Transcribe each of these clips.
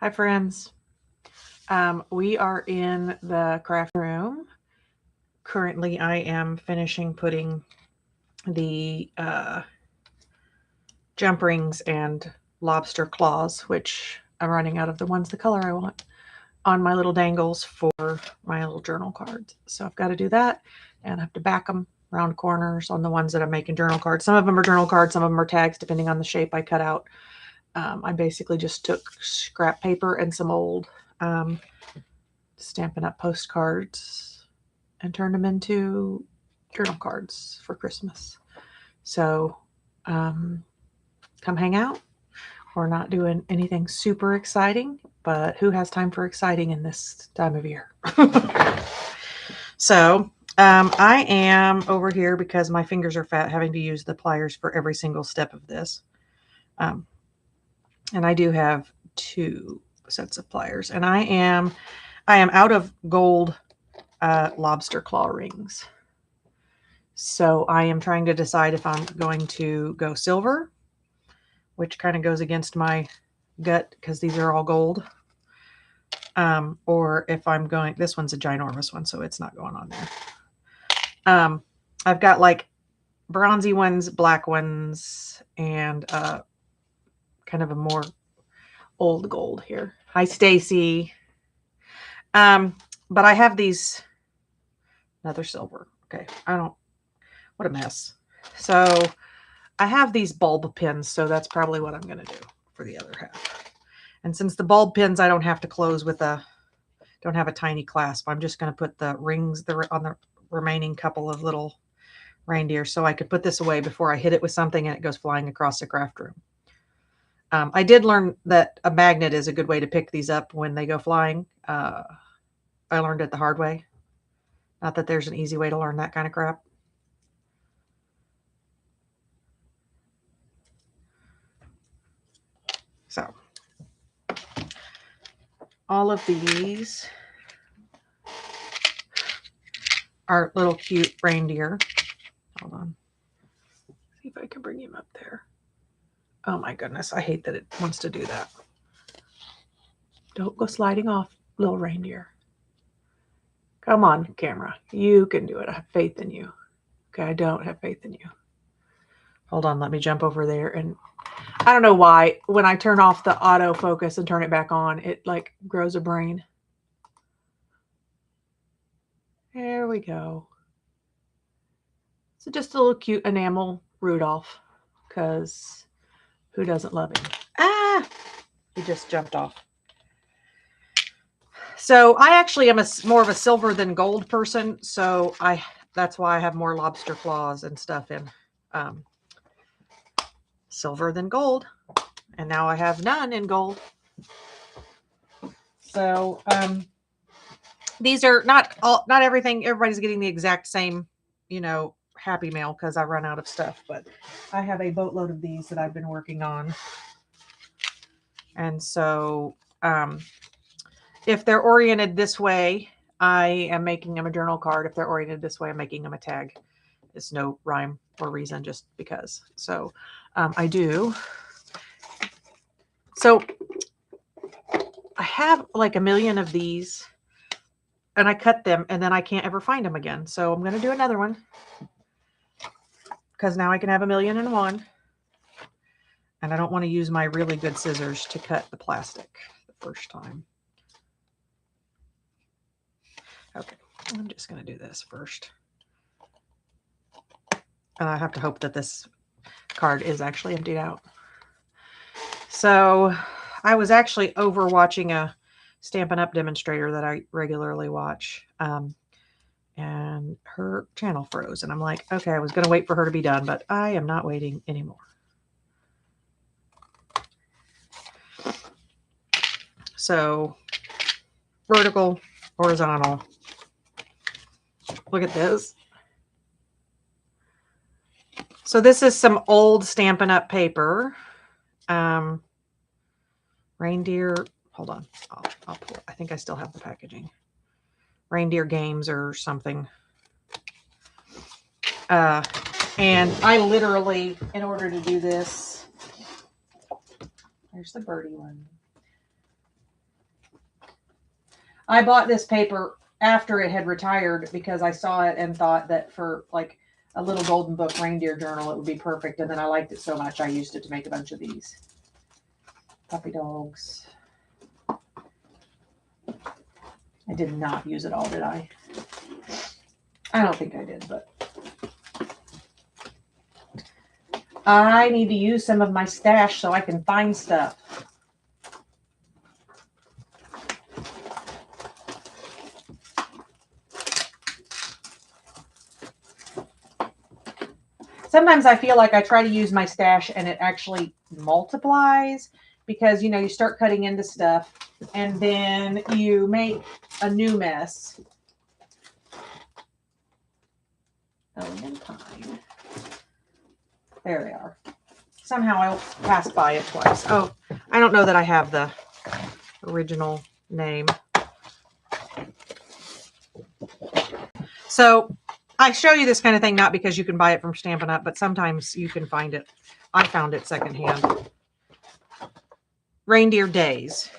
Hi, friends. We are in the craft room. Currently, I am finishing putting the jump rings and lobster claws, which I'm running out of the ones the color I want, on my little dangles for my little journal cards. So I've got to do that, and I have to back them round corners on the ones that I'm making journal cards. Some of them are journal cards, some of them are tags, depending on the shape I cut out. I basically just took scrap paper and some old Stampin' Up! Postcards and turned them into journal cards for Christmas. So come hang out. We're not doing anything super exciting, but who has time for exciting in this time of year? So I am over here because my fingers are fat, having to use the pliers for every single step of this. And I do have 2 sets of pliers, and I am out of gold lobster claw rings. So I am trying to decide if I'm going to go silver, which kind of goes against my gut because these are all gold. Or if I'm going, this one's a ginormous one, so it's not going on there. I've got like bronzy ones, black ones, and kind of a more old gold here. Hi, Stacy. But I have these, another silver. Okay, what a mess. So I have these bulb pins, so that's probably what I'm going to do for the other half. And since the bulb pins I don't have to close with don't have a tiny clasp, I'm just going to put the rings on the remaining couple of little reindeer so I could put this away before I hit it with something and it goes flying across the craft room. I did learn that a magnet is a good way to pick these up when they go flying. I learned it the hard way. Not that there's an easy way to learn that kind of crap. So all of these are little cute reindeer. Hold on. See if I can bring him up there. Oh my goodness, I hate that it wants to do that. Don't go sliding off, little reindeer. Come on, camera. You can do it. I have faith in you. Okay, I don't have faith in you. Hold on, let me jump over there. And I don't know why, when I turn off the autofocus and turn it back on, it like grows a brain. There we go. So just a little cute enamel Rudolph, because who doesn't love him? Ah! He just jumped off. So I actually am more of a silver than gold person, so that's why I have more lobster claws and stuff in silver than gold, and now I have none in gold. So these are not everything. Everybody's getting the exact same, Happy Mail because I run out of stuff, but I have a boatload of these that I've been working on, and so if they're oriented this way, I am making them a journal card. If they're oriented this way, I'm making them a tag. It's no rhyme or reason, just because. So I do. So I have like a million of these, and I cut them, and then I can't ever find them again. So I'm going to do another one because now I can have 1,000,001. And I don't want to use my really good scissors to cut the plastic the first time. Okay, I'm just going to do this first. And I have to hope that this card is actually emptied out. So I was actually over watching a Stampin' Up! Demonstrator that I regularly watch. And her channel froze. And I'm like, okay, I was going to wait for her to be done, but I am not waiting anymore. So vertical, horizontal. Look at this. So this is some old Stampin' Up! Paper. Reindeer, hold on. I'll pull it. I think I still have the packaging. Reindeer Games or something. And I literally, in order to do this, there's the birdie one. I bought this paper after it had retired because I saw it and thought that for like a little golden book reindeer journal, it would be perfect. And then I liked it so much, I used it to make a bunch of these. Puppy dogs. I did not use it all, did I? I don't think I did, but I need to use some of my stash so I can find stuff. Sometimes I feel like I try to use my stash and it actually multiplies because, you know, you start cutting into stuff and then you make a new mess. Alien Pine. There they are. Somehow I passed by it twice. Oh, I don't know that I have the original name. So I show you this kind of thing not because you can buy it from Stampin' Up, but sometimes you can find it. I found it secondhand. Reindeer Days.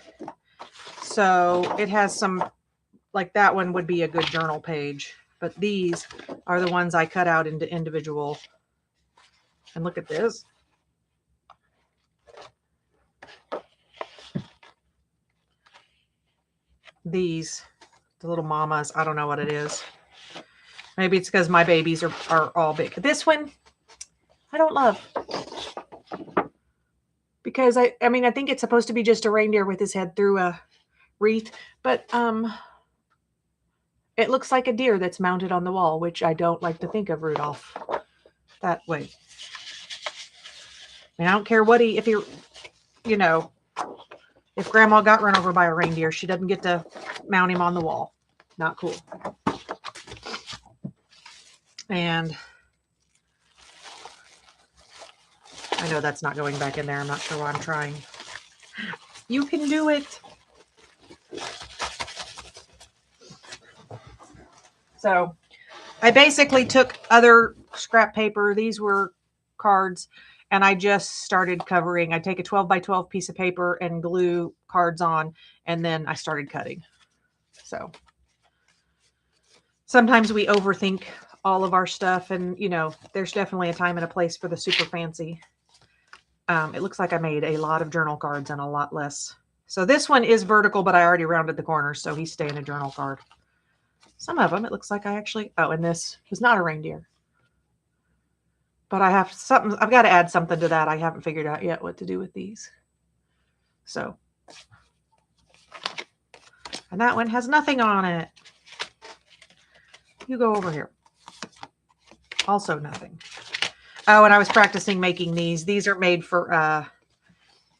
So it has some, like that one would be a good journal page, but these are the ones I cut out into individual. And look at this. These, the little mamas, I don't know what it is. Maybe it's because my babies are all big. This one, I don't love. Because I mean, I think it's supposed to be just a reindeer with his head through a wreath, but it looks like a deer that's mounted on the wall, which I don't like to think of Rudolph that way. I mean, I don't care what if he, you know, if Grandma got run over by a reindeer, she doesn't get to mount him on the wall. Not cool. And I know that's not going back in there. I'm not sure why I'm trying. You can do it. So I basically took other scrap paper. These were cards. And I just started covering. I take a 12 by 12 piece of paper and glue cards on. And then I started cutting. So sometimes we overthink all of our stuff. And, you know, there's definitely a time and a place for the super fancy. It looks like I made a lot of journal cards and a lot less. So this one is vertical, but I already rounded the corners, so he's staying a journal card. Some of them, it looks like I actually, oh, and this was not a reindeer. But I have something, I've got to add something to that. I haven't figured out yet what to do with these. So, and that one has nothing on it. You go over here. Also nothing. Oh, and I was practicing making these. These are made for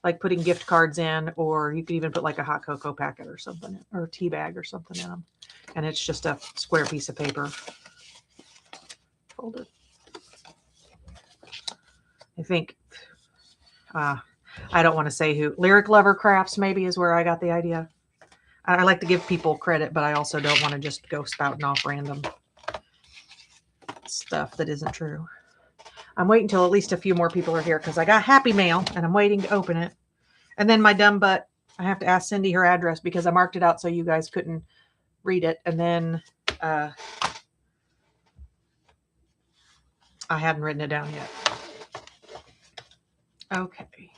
like putting gift cards in, or you could even put like a hot cocoa packet or something, or a tea bag or something in them. And it's just a square piece of paper. Folded. I think, I don't want to say who. Lyric Lover Crafts maybe is where I got the idea. I like to give people credit, but I also don't want to just go spouting off random stuff that isn't true. I'm waiting until at least a few more people are here because I got Happy Mail and I'm waiting to open it. And then my dumb butt, I have to ask Cindy her address because I marked it out so you guys couldn't read it. And then I hadn't written it down yet. Okay.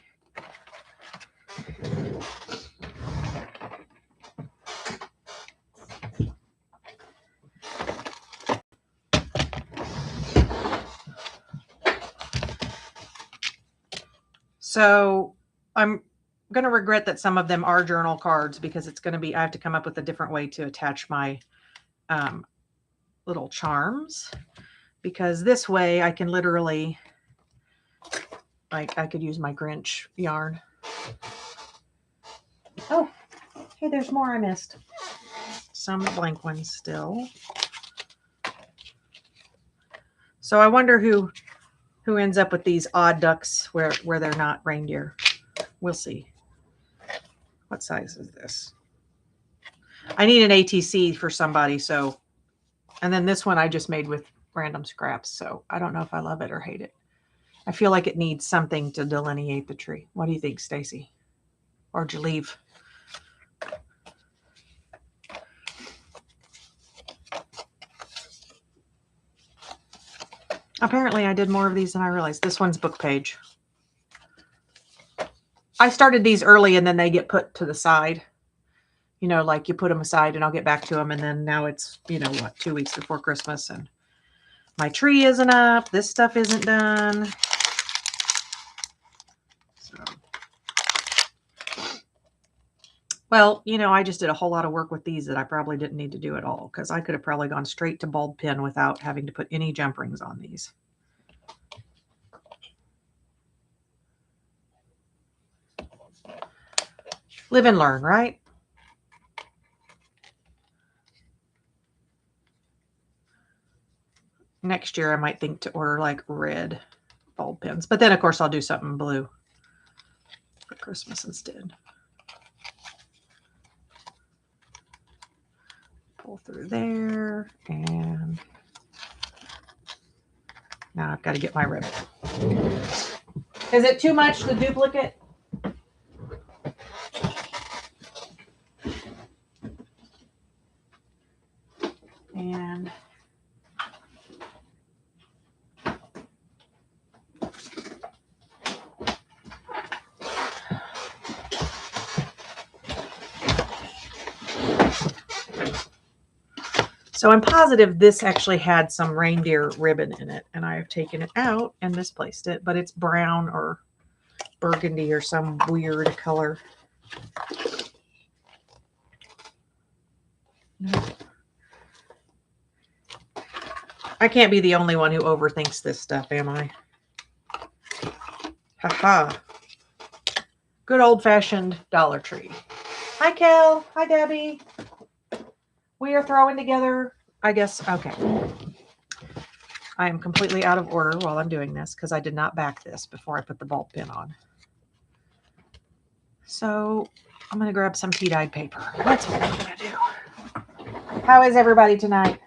So I'm going to regret that some of them are journal cards because it's going to be, I have to come up with a different way to attach my little charms, because this way I can literally, like, I could use my Grinch yarn. Oh, hey, there's more I missed. Some blank ones still. So I wonder who ends up with these odd ducks where they're not reindeer. We'll see. What size is this? I need an ATC for somebody, so, and then this one I just made with random scraps, so I don't know if I love it or hate it. I feel like it needs something to delineate the tree. What do you think, Stacy? Or did you leave? Apparently I did more of these than I realized. This one's book page. I started these early and then they get put to the side. You know, like you put them aside and I'll get back to them. And then now it's, you know what, 2 weeks before Christmas and my tree isn't up. This stuff isn't done. So, well, you know, I just did a whole lot of work with these that I probably didn't need to do at all because I could have probably gone straight to bulb pin without having to put any jump rings on these. Live and learn, right? Next year I might think to order like red bulb pins, but then of course I'll do something blue for Christmas instead. Pull through there, and now I've got to get my ribbon. Is it too much, the duplicate? And so I'm positive this actually had some reindeer ribbon in it, and I have taken it out and misplaced it, but it's brown or burgundy or some weird color. I can't be the only one who overthinks this stuff, am I? Haha. Good old-fashioned Dollar Tree. Hi, Kel. Hi, Debbie. We are throwing together, I guess, okay. I am completely out of order while I'm doing this because I did not back this before I put the bulb pin on. So I'm going to grab some tea-dyed paper. That's what I'm going to do. How is everybody tonight?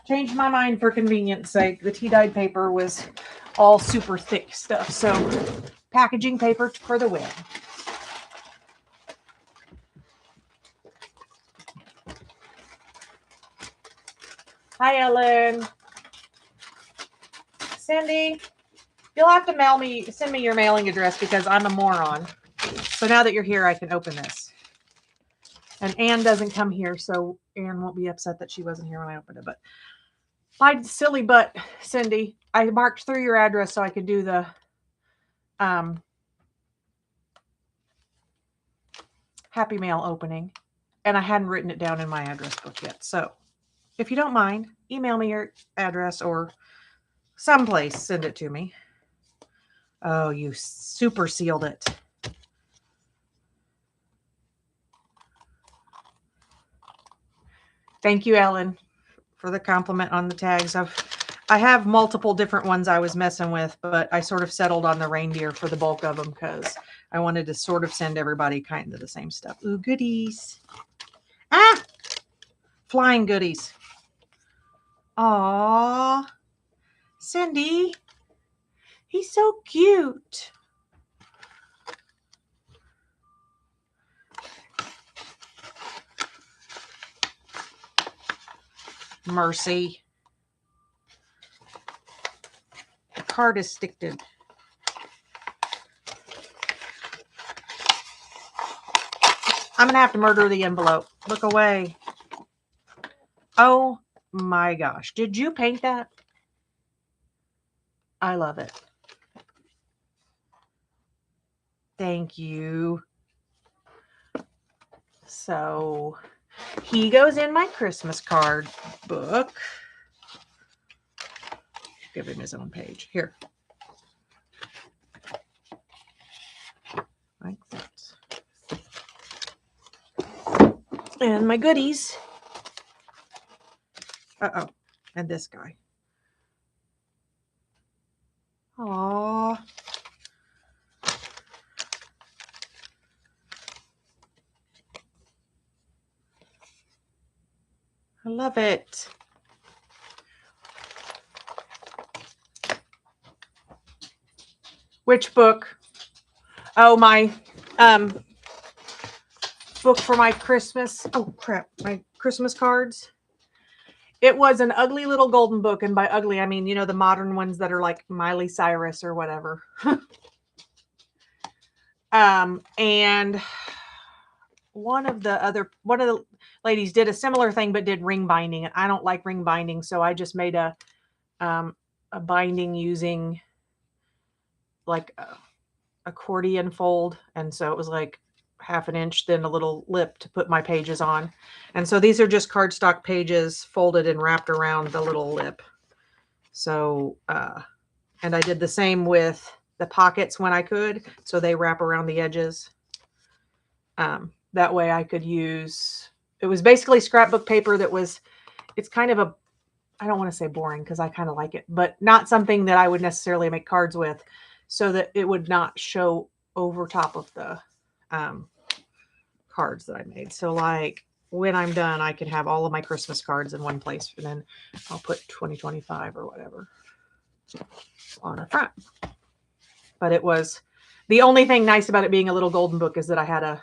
Changed my mind for convenience sake. The tea-dyed paper was all super thick stuff. So packaging paper for the win. Hi, Ellen. Cindy, you'll have to send me your mailing address because I'm a moron. So now that you're here, I can open this. And Anne doesn't come here, so Anne won't be upset that she wasn't here when I opened it. But my silly butt, Cindy, I marked through your address so I could do the Happy Mail opening. And I hadn't written it down in my address book yet. So if you don't mind, email me your address or someplace, send it to me. Oh, you super sealed it. Thank you, Ellen, for the compliment on the tags. I have multiple different ones I was messing with, but I sort of settled on the reindeer for the bulk of them because I wanted to sort of send everybody kind of the same stuff. Ooh, goodies. Ah! Flying goodies. Aww. Cindy. He's so cute. Mercy. The card is sticked. I'm going to have to murder the envelope. Look away. Oh my gosh. Did you paint that? I love it. Thank you. So he goes in my Christmas card book. Give him his own page. Here. Like that. And my goodies. Uh-oh. And this guy. Aww. I love it. Which book? Oh, my book for my Christmas. Oh, crap. My Christmas cards. It was an ugly little golden book. And by ugly, I mean, you know, the modern ones that are like Miley Cyrus or whatever. And one of the ladies did a similar thing, but did ring binding. And I don't like ring binding. So I just made a binding using like a accordion fold. And so it was like half an inch, then a little lip to put my pages on. And so these are just cardstock pages folded and wrapped around the little lip. So, and I did the same with the pockets when I could. So they wrap around the edges. That way I could use, it was basically scrapbook paper that was, it's kind of a, I don't want to say boring because I kind of like it, but not something that I would necessarily make cards with, so that it would not show over top of the cards that I made. So like when I'm done, I can have all of my Christmas cards in one place, and then I'll put 2025 or whatever on the front. But it was, the only thing nice about it being a little golden book is that I had a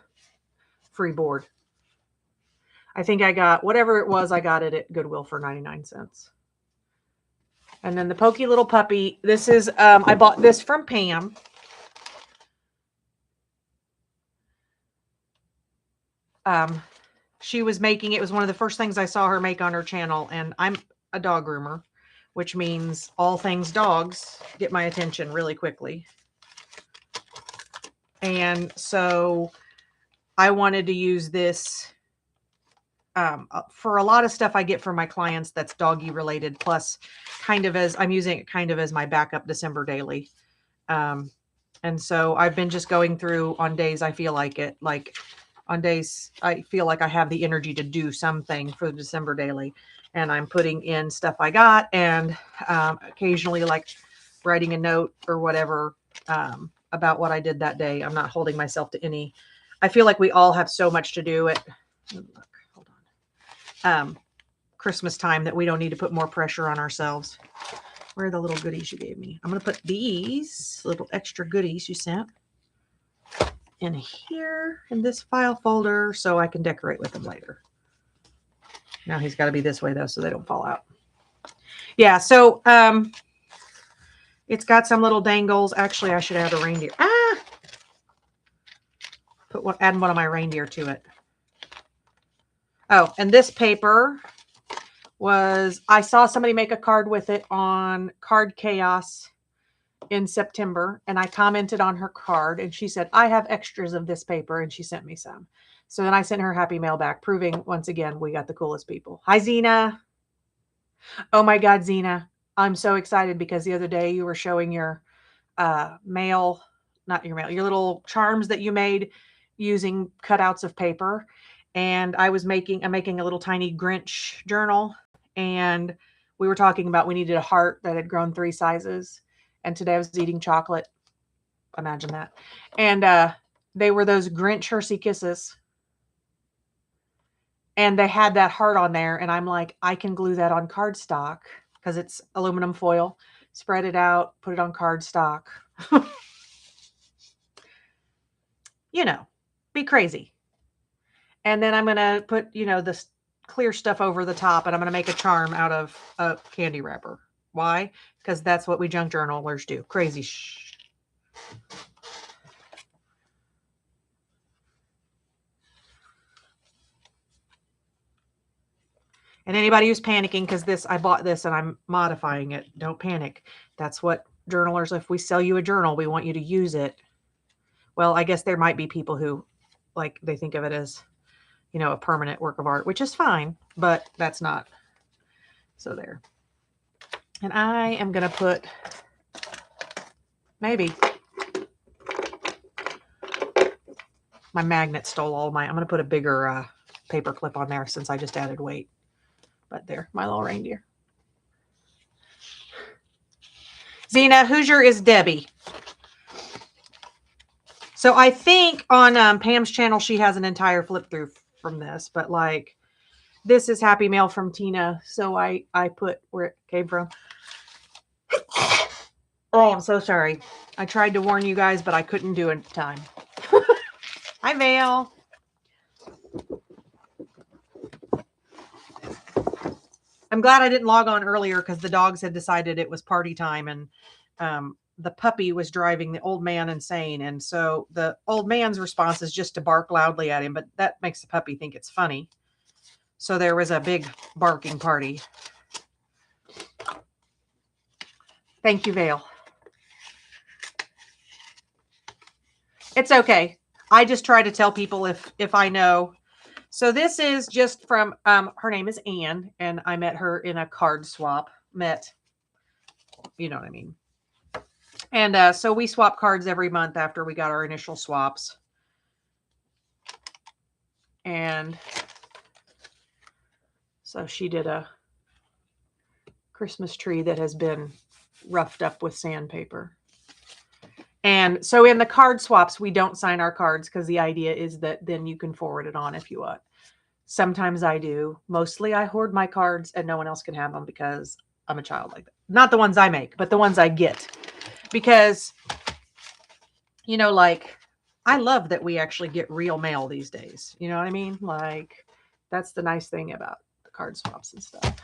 free board. I think I got, whatever it was, I got it at Goodwill for 99 cents. And then the Pokey Little Puppy. This is, I bought this from Pam. She was making, it was one of the first things I saw her make on her channel. And I'm a dog groomer, which means all things dogs get my attention really quickly. And so I wanted to use this for a lot of stuff I get from my clients that's doggy related, plus kind of as I'm using it kind of as my backup December daily. And so I've been just going through on days I feel like it, like on days I feel like I have the energy to do something for the December daily, and I'm putting in stuff I got, and occasionally like writing a note or whatever about what I did that day. I'm not holding myself to any, I feel like we all have so much to do at, hold on, Christmas time, that we don't need to put more pressure on ourselves. Where are the little goodies you gave me? I'm going to put these little extra goodies you sent in here in this file folder so I can decorate with them later. Now he's got to be this way though, so they don't fall out. Yeah. So, it's got some little dangles. Actually, I should add a reindeer. Add one of my reindeer to it. Oh, and this paper was, I saw somebody make a card with it on Card Chaos in September, and I commented on her card, and she said, I have extras of this paper, and she sent me some. So then I sent her happy mail back, proving once again we got the coolest people. Hi, Zena. Oh my God, Zena. I'm so excited because the other day you were showing your mail, not your mail, your little charms that you made using cutouts of paper. And I'm making a little tiny Grinch journal. And we were talking about we needed a heart that had grown 3 sizes. And today I was eating chocolate. Imagine that. And they were those Grinch Hershey Kisses. And they had that heart on there. And I'm like, I can glue that on cardstock because it's aluminum foil. Spread it out, put it on cardstock. You know, be crazy. And then I'm going to put, this clear stuff over the top, and I'm going to make a charm out of a candy wrapper. Why? Because that's what we junk journalers do. Crazy shh. And anybody who's panicking because I bought this and I'm modifying it, don't panic. That's what journalers, if we sell you a journal, we want you to use it. Well, I guess there might be people who they think of it as, a permanent work of art, which is fine, but that's not. So there. And I am going to put maybe my magnet stole all my, I'm going to put a bigger paper clip on there since I just added weight. But there, my little reindeer. Zena, Hoosier is Debbie. So I think on Pam's channel, she has an entire flip through from this, but like this is Happy Mail from Tina. So I put where it came from. Oh, I'm so sorry. I tried to warn you guys, but I couldn't do it in time. Hi, Vale. I'm glad I didn't log on earlier because the dogs had decided it was party time and the puppy was driving the old man insane. And so the old man's response is just to bark loudly at him, but that makes the puppy think it's funny. So there was a big barking party. Thank you, Vale. It's okay. I just try to tell people if I know. So this is just from, her name is Anne, and I met her in a card swap. You know what I mean. And so we swap cards every month after we got our initial swaps. And so she did a Christmas tree that has been roughed up with sandpaper. And so in the card swaps, we don't sign our cards because the idea is that then you can forward it on if you want. Sometimes I do. Mostly I hoard my cards and no one else can have them because I'm a child like that. Not the ones I make, but the ones I get. Because, you know, like, I love that we actually get real mail these days. You know what I mean? Like, that's the nice thing about the card swaps and stuff.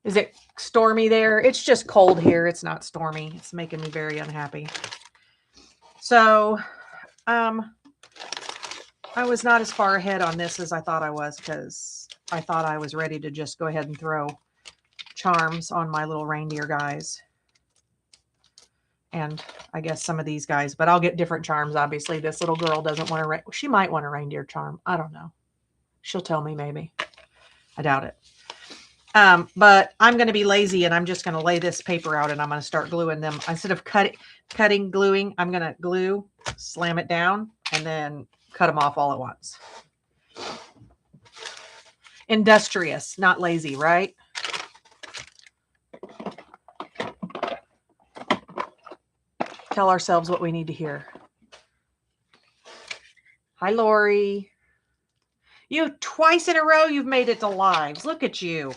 Is it stormy there? It's just cold here. It's not stormy. It's making me very unhappy. So, I was not as far ahead on this as I thought I was because I thought I was ready to just go ahead and throw charms on my little reindeer guys. And I guess some of these guys, but I'll get different charms. Obviously, this little girl doesn't want to, she might want a reindeer charm. I don't know. She'll tell me maybe. I doubt it. But I'm going to be lazy and I'm just going to lay this paper out and I'm going to start gluing them. Instead of cutting, gluing, I'm going to glue, slam it down, and then cut them off all at once. Industrious, not lazy, right? Tell ourselves what we need to hear. Hi, Lori. You twice in a row, you've made it to lives. Look at you.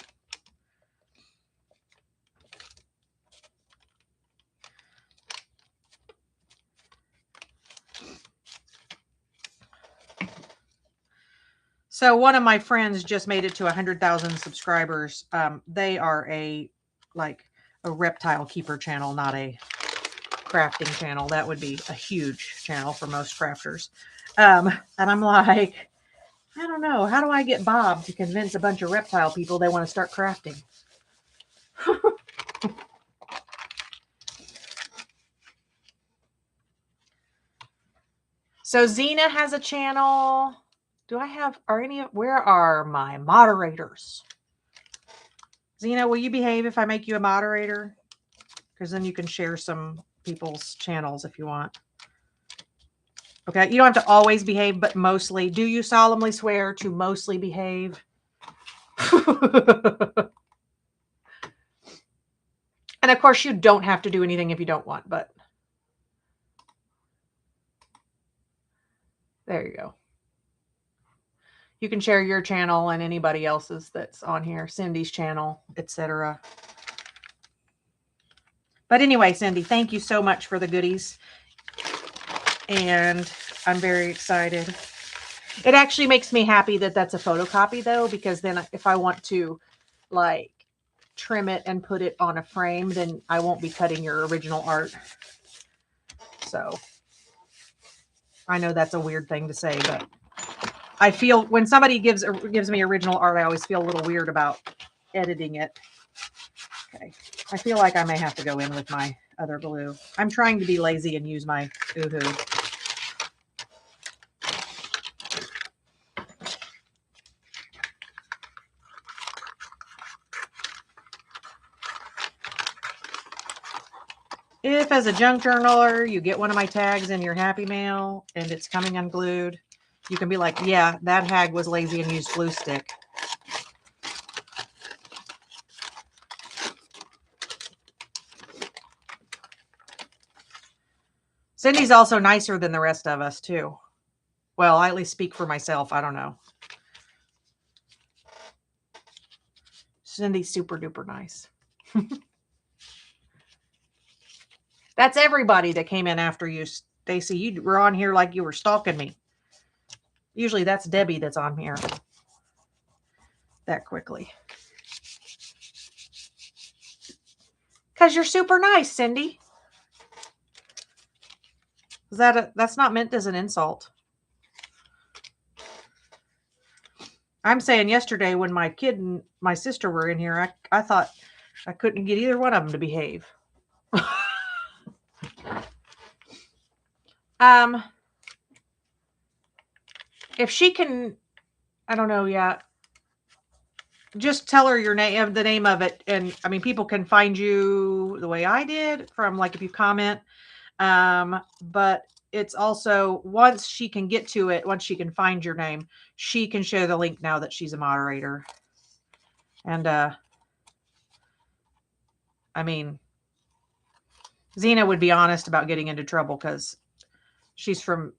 So one of my friends just made it to 100,000 subscribers. They are a reptile keeper channel, not a crafting channel. That would be a huge channel for most crafters. And I'm like, I don't know. How do I get Bob to convince a bunch of reptile people they want to start crafting? So Zena has a channel. Do I have, where are my moderators? Zena, will you behave if I make you a moderator? Because then you can share some people's channels if you want. Okay, you don't have to always behave, but mostly. Do you solemnly swear to mostly behave? And of course, you don't have to do anything if you don't want, but there you go. You can share your channel and anybody else's that's on here, Cindy's channel, etc. But anyway, Cindy, thank you so much for the goodies. And I'm very excited. It actually makes me happy that that's a photocopy, though, because then if I want to, like, trim it and put it on a frame, then I won't be cutting your original art. So I know that's a weird thing to say, but I feel when somebody gives me original art, I always feel a little weird about editing it. Okay. I feel like I may have to go in with my other glue. I'm trying to be lazy and use my Oohoo. If as a junk journaler, you get one of my tags in your Happy Mail and it's coming unglued, you can be like, yeah, that hag was lazy and used glue stick. Cindy's also nicer than the rest of us, too. Well, I at least speak for myself. I don't know. Cindy's super duper nice. That's everybody that came in after you, Stacy. You were on here like you were stalking me. Usually that's Debbie that's on here that quickly. Because you're super nice, Cindy. That's not meant as an insult. I'm saying yesterday when my kid and my sister were in here, I thought I couldn't get either one of them to behave. If she can, I don't know yet. Just tell her your name, the name of it. And I mean, people can find you the way I did from like, if you comment, but it's also once she can get to it, once she can find your name, she can share the link now that she's a moderator. And, I mean, Zena would be honest about getting into trouble because she's from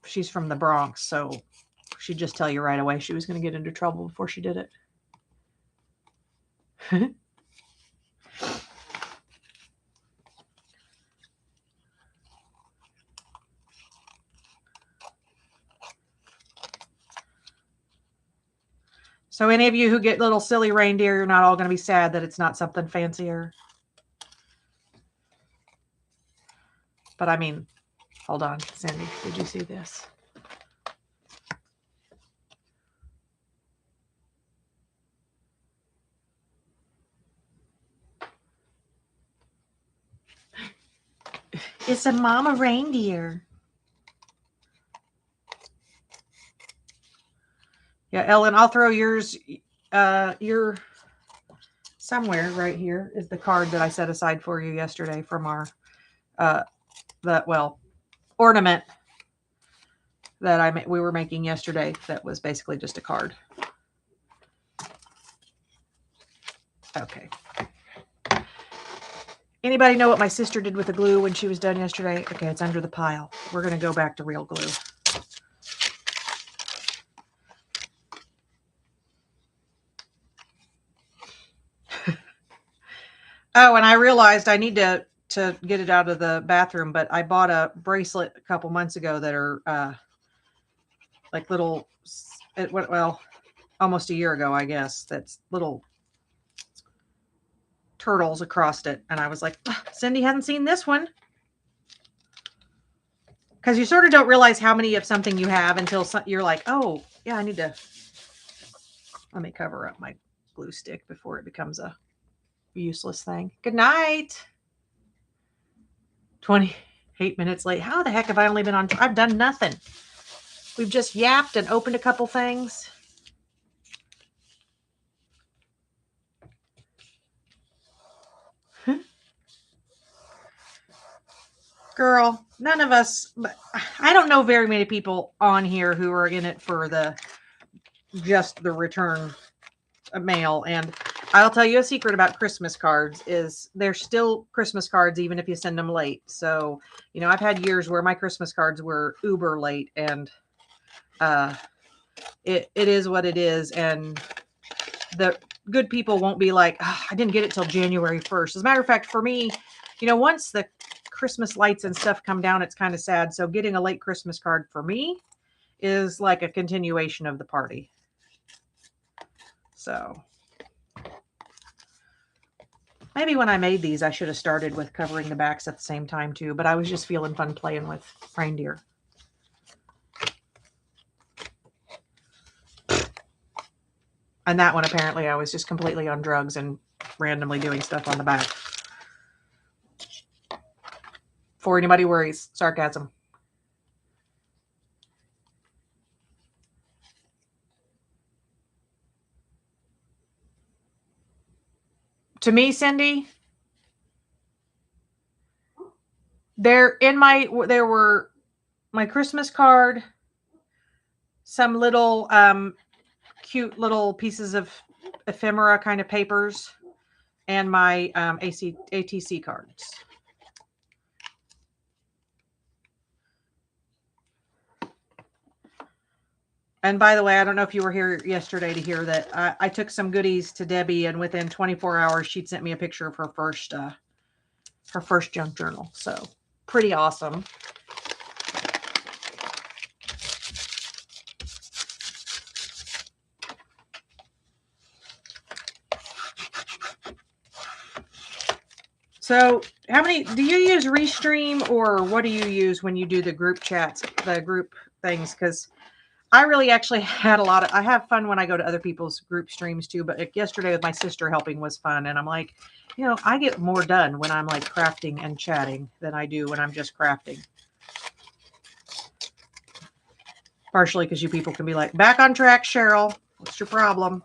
the Bronx. So she'd just tell you right away she was going to get into trouble before she did it. So any of you who get little silly reindeer, you're not all going to be sad that it's not something fancier. But I mean, hold on, Cindy, did you see this? It's a mama reindeer. Yeah, Ellen, I'll throw yours. Your somewhere right here is the card that I set aside for you yesterday from our ornament that we were making yesterday. That was basically just a card. Okay. Anybody know what my sister did with the glue when she was done yesterday? Okay, it's under the pile. We're going to go back to real glue. Oh, and I realized I need to get it out of the bathroom, but I bought a bracelet a couple months ago that are like little, well, almost a year ago, I guess, that's little turtles across it. And I was like, Cindy hadn't seen this one. Because you sort of don't realize how many of something you have until you're like, oh, yeah, I need to. Let me cover up my glue stick before it becomes a useless thing. Good night. 28 minutes late. How the heck have I only been on? I've done nothing. We've just yapped and opened a couple things. Girl, none of us, I don't know very many people on here who are in it for just the return mail. And I'll tell you a secret about Christmas cards is they're still Christmas cards even if you send them late. So, you know, I've had years where my Christmas cards were uber late, and it is what it is. And the good people won't be like, oh, I didn't get it till January 1st. As a matter of fact, for me, you know, once the Christmas lights and stuff come down, it's kind of sad. So getting a late Christmas card for me is like a continuation of the party. So maybe when I made these, I should have started with covering the backs at the same time too, but I was just feeling fun playing with reindeer. And that one, apparently, I was just completely on drugs and randomly doing stuff on the back. Before anybody worries, sarcasm. To me, Cindy, there were my Christmas card, some little cute little pieces of ephemera kind of papers, and my ATC cards. And by the way, I don't know if you were here yesterday to hear that I took some goodies to Debbie, and within 24 hours, she'd sent me a picture of her first junk journal. So pretty awesome. So how many do you use Restream, or what do you use when you do the group chats, the group things? Because I really actually had I have fun when I go to other people's group streams too, but like yesterday with my sister helping was fun. And I'm like, I get more done when I'm like crafting and chatting than I do when I'm just crafting. Partially because you people can be like, back on track, Cheryl. What's your problem?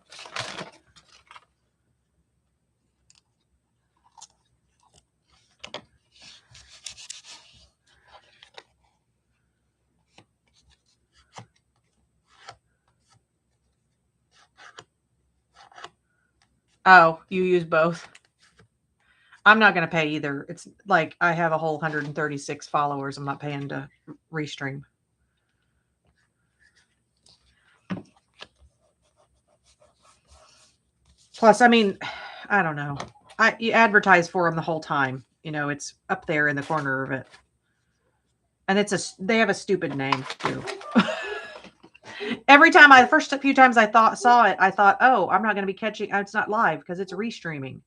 Oh, you use both? I'm not going to pay either. It's like I have a whole 136 followers. I'm not paying to Restream. Plus, I mean, I don't know. You advertise for them the whole time. It's up there in the corner of it. And they have a stupid name too. Every time the first few times I saw it, I thought, oh, I'm not going to be catching. It's not live because it's Restreaming.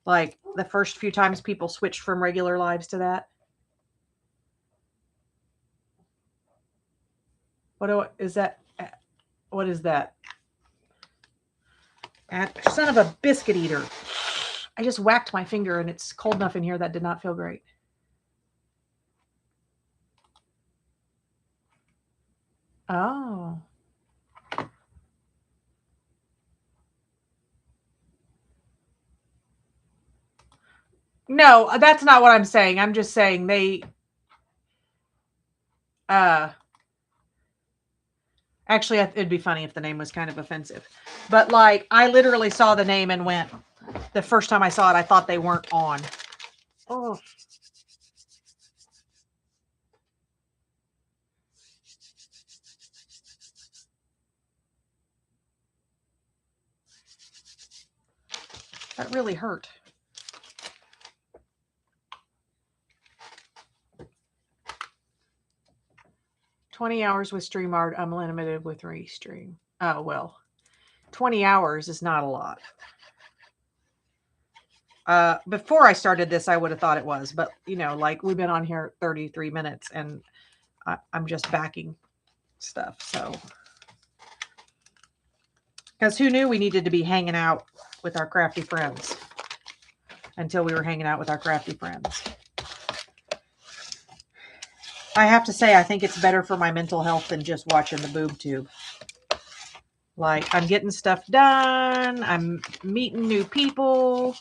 Like the first few times people switched from regular lives to that. What is that? What is that? Son of a biscuit eater. I just whacked my finger and it's cold enough in here that did not feel great. Oh. No, that's not what I'm saying. I'm just saying actually, it'd be funny if the name was kind of offensive. But like, I literally saw the name and went, the first time I saw it, I thought they weren't on. Oh. That really hurt. $20 hours with StreamYard, unlimited with Restream. Oh, well, 20 hours is not a lot. Before I started this, I would have thought it was, but like we've been on here 33 minutes and I'm just backing stuff. So, because who knew we needed to be hanging out with our crafty friends until we were hanging out with our crafty friends. I have to say, I think it's better for my mental health than just watching the boob tube. Like, I'm getting stuff done. I'm meeting new people.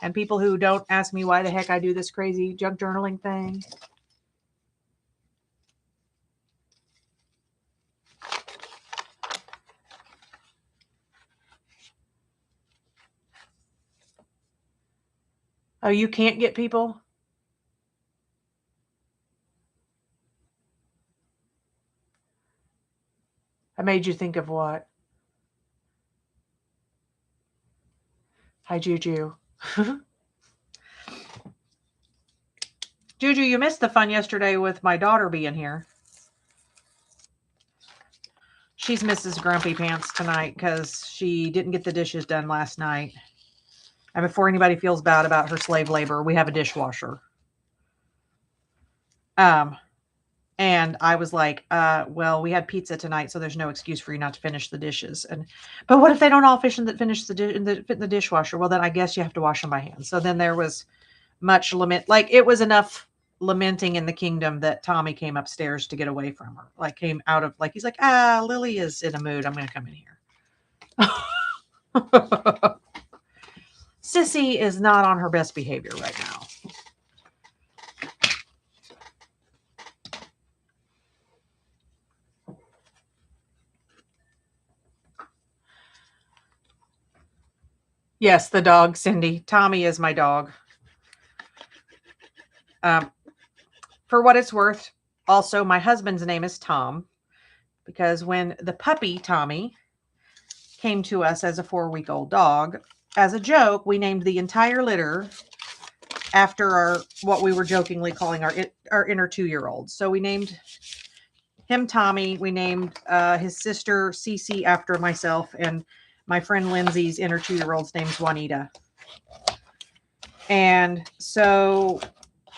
And people who don't ask me why the heck I do this crazy junk journaling thing. Oh, you can't get people? I made you think of what? Hi, Juju. Juju, you missed the fun yesterday with my daughter being here. She's Mrs. Grumpy Pants tonight because she didn't get the dishes done last night. And before anybody feels bad about her slave labor, we have a dishwasher. And I was like, well, we had pizza tonight, so there's no excuse for you not to finish the dishes. But what if they don't all finish fit in the dishwasher? Well, then I guess you have to wash them by hand. So then there was much lament. Like, it was enough lamenting in the kingdom that Tommy came upstairs to get away from her. Like, came out of, like, he's like, Lily is in a mood. I'm going to come in here. Sissy is not on her best behavior right now. Yes, the dog, Cindy. Tommy is my dog. For what it's worth, also, my husband's name is Tom. because when the puppy, Tommy, came to us as a 4-week-old dog, as a joke, we named the entire litter after what we were jokingly calling our inner 2-year-old. So we named him Tommy. We named his sister Cece after myself, and my friend Lindsay's inner 2-year-old's name's Juanita. And so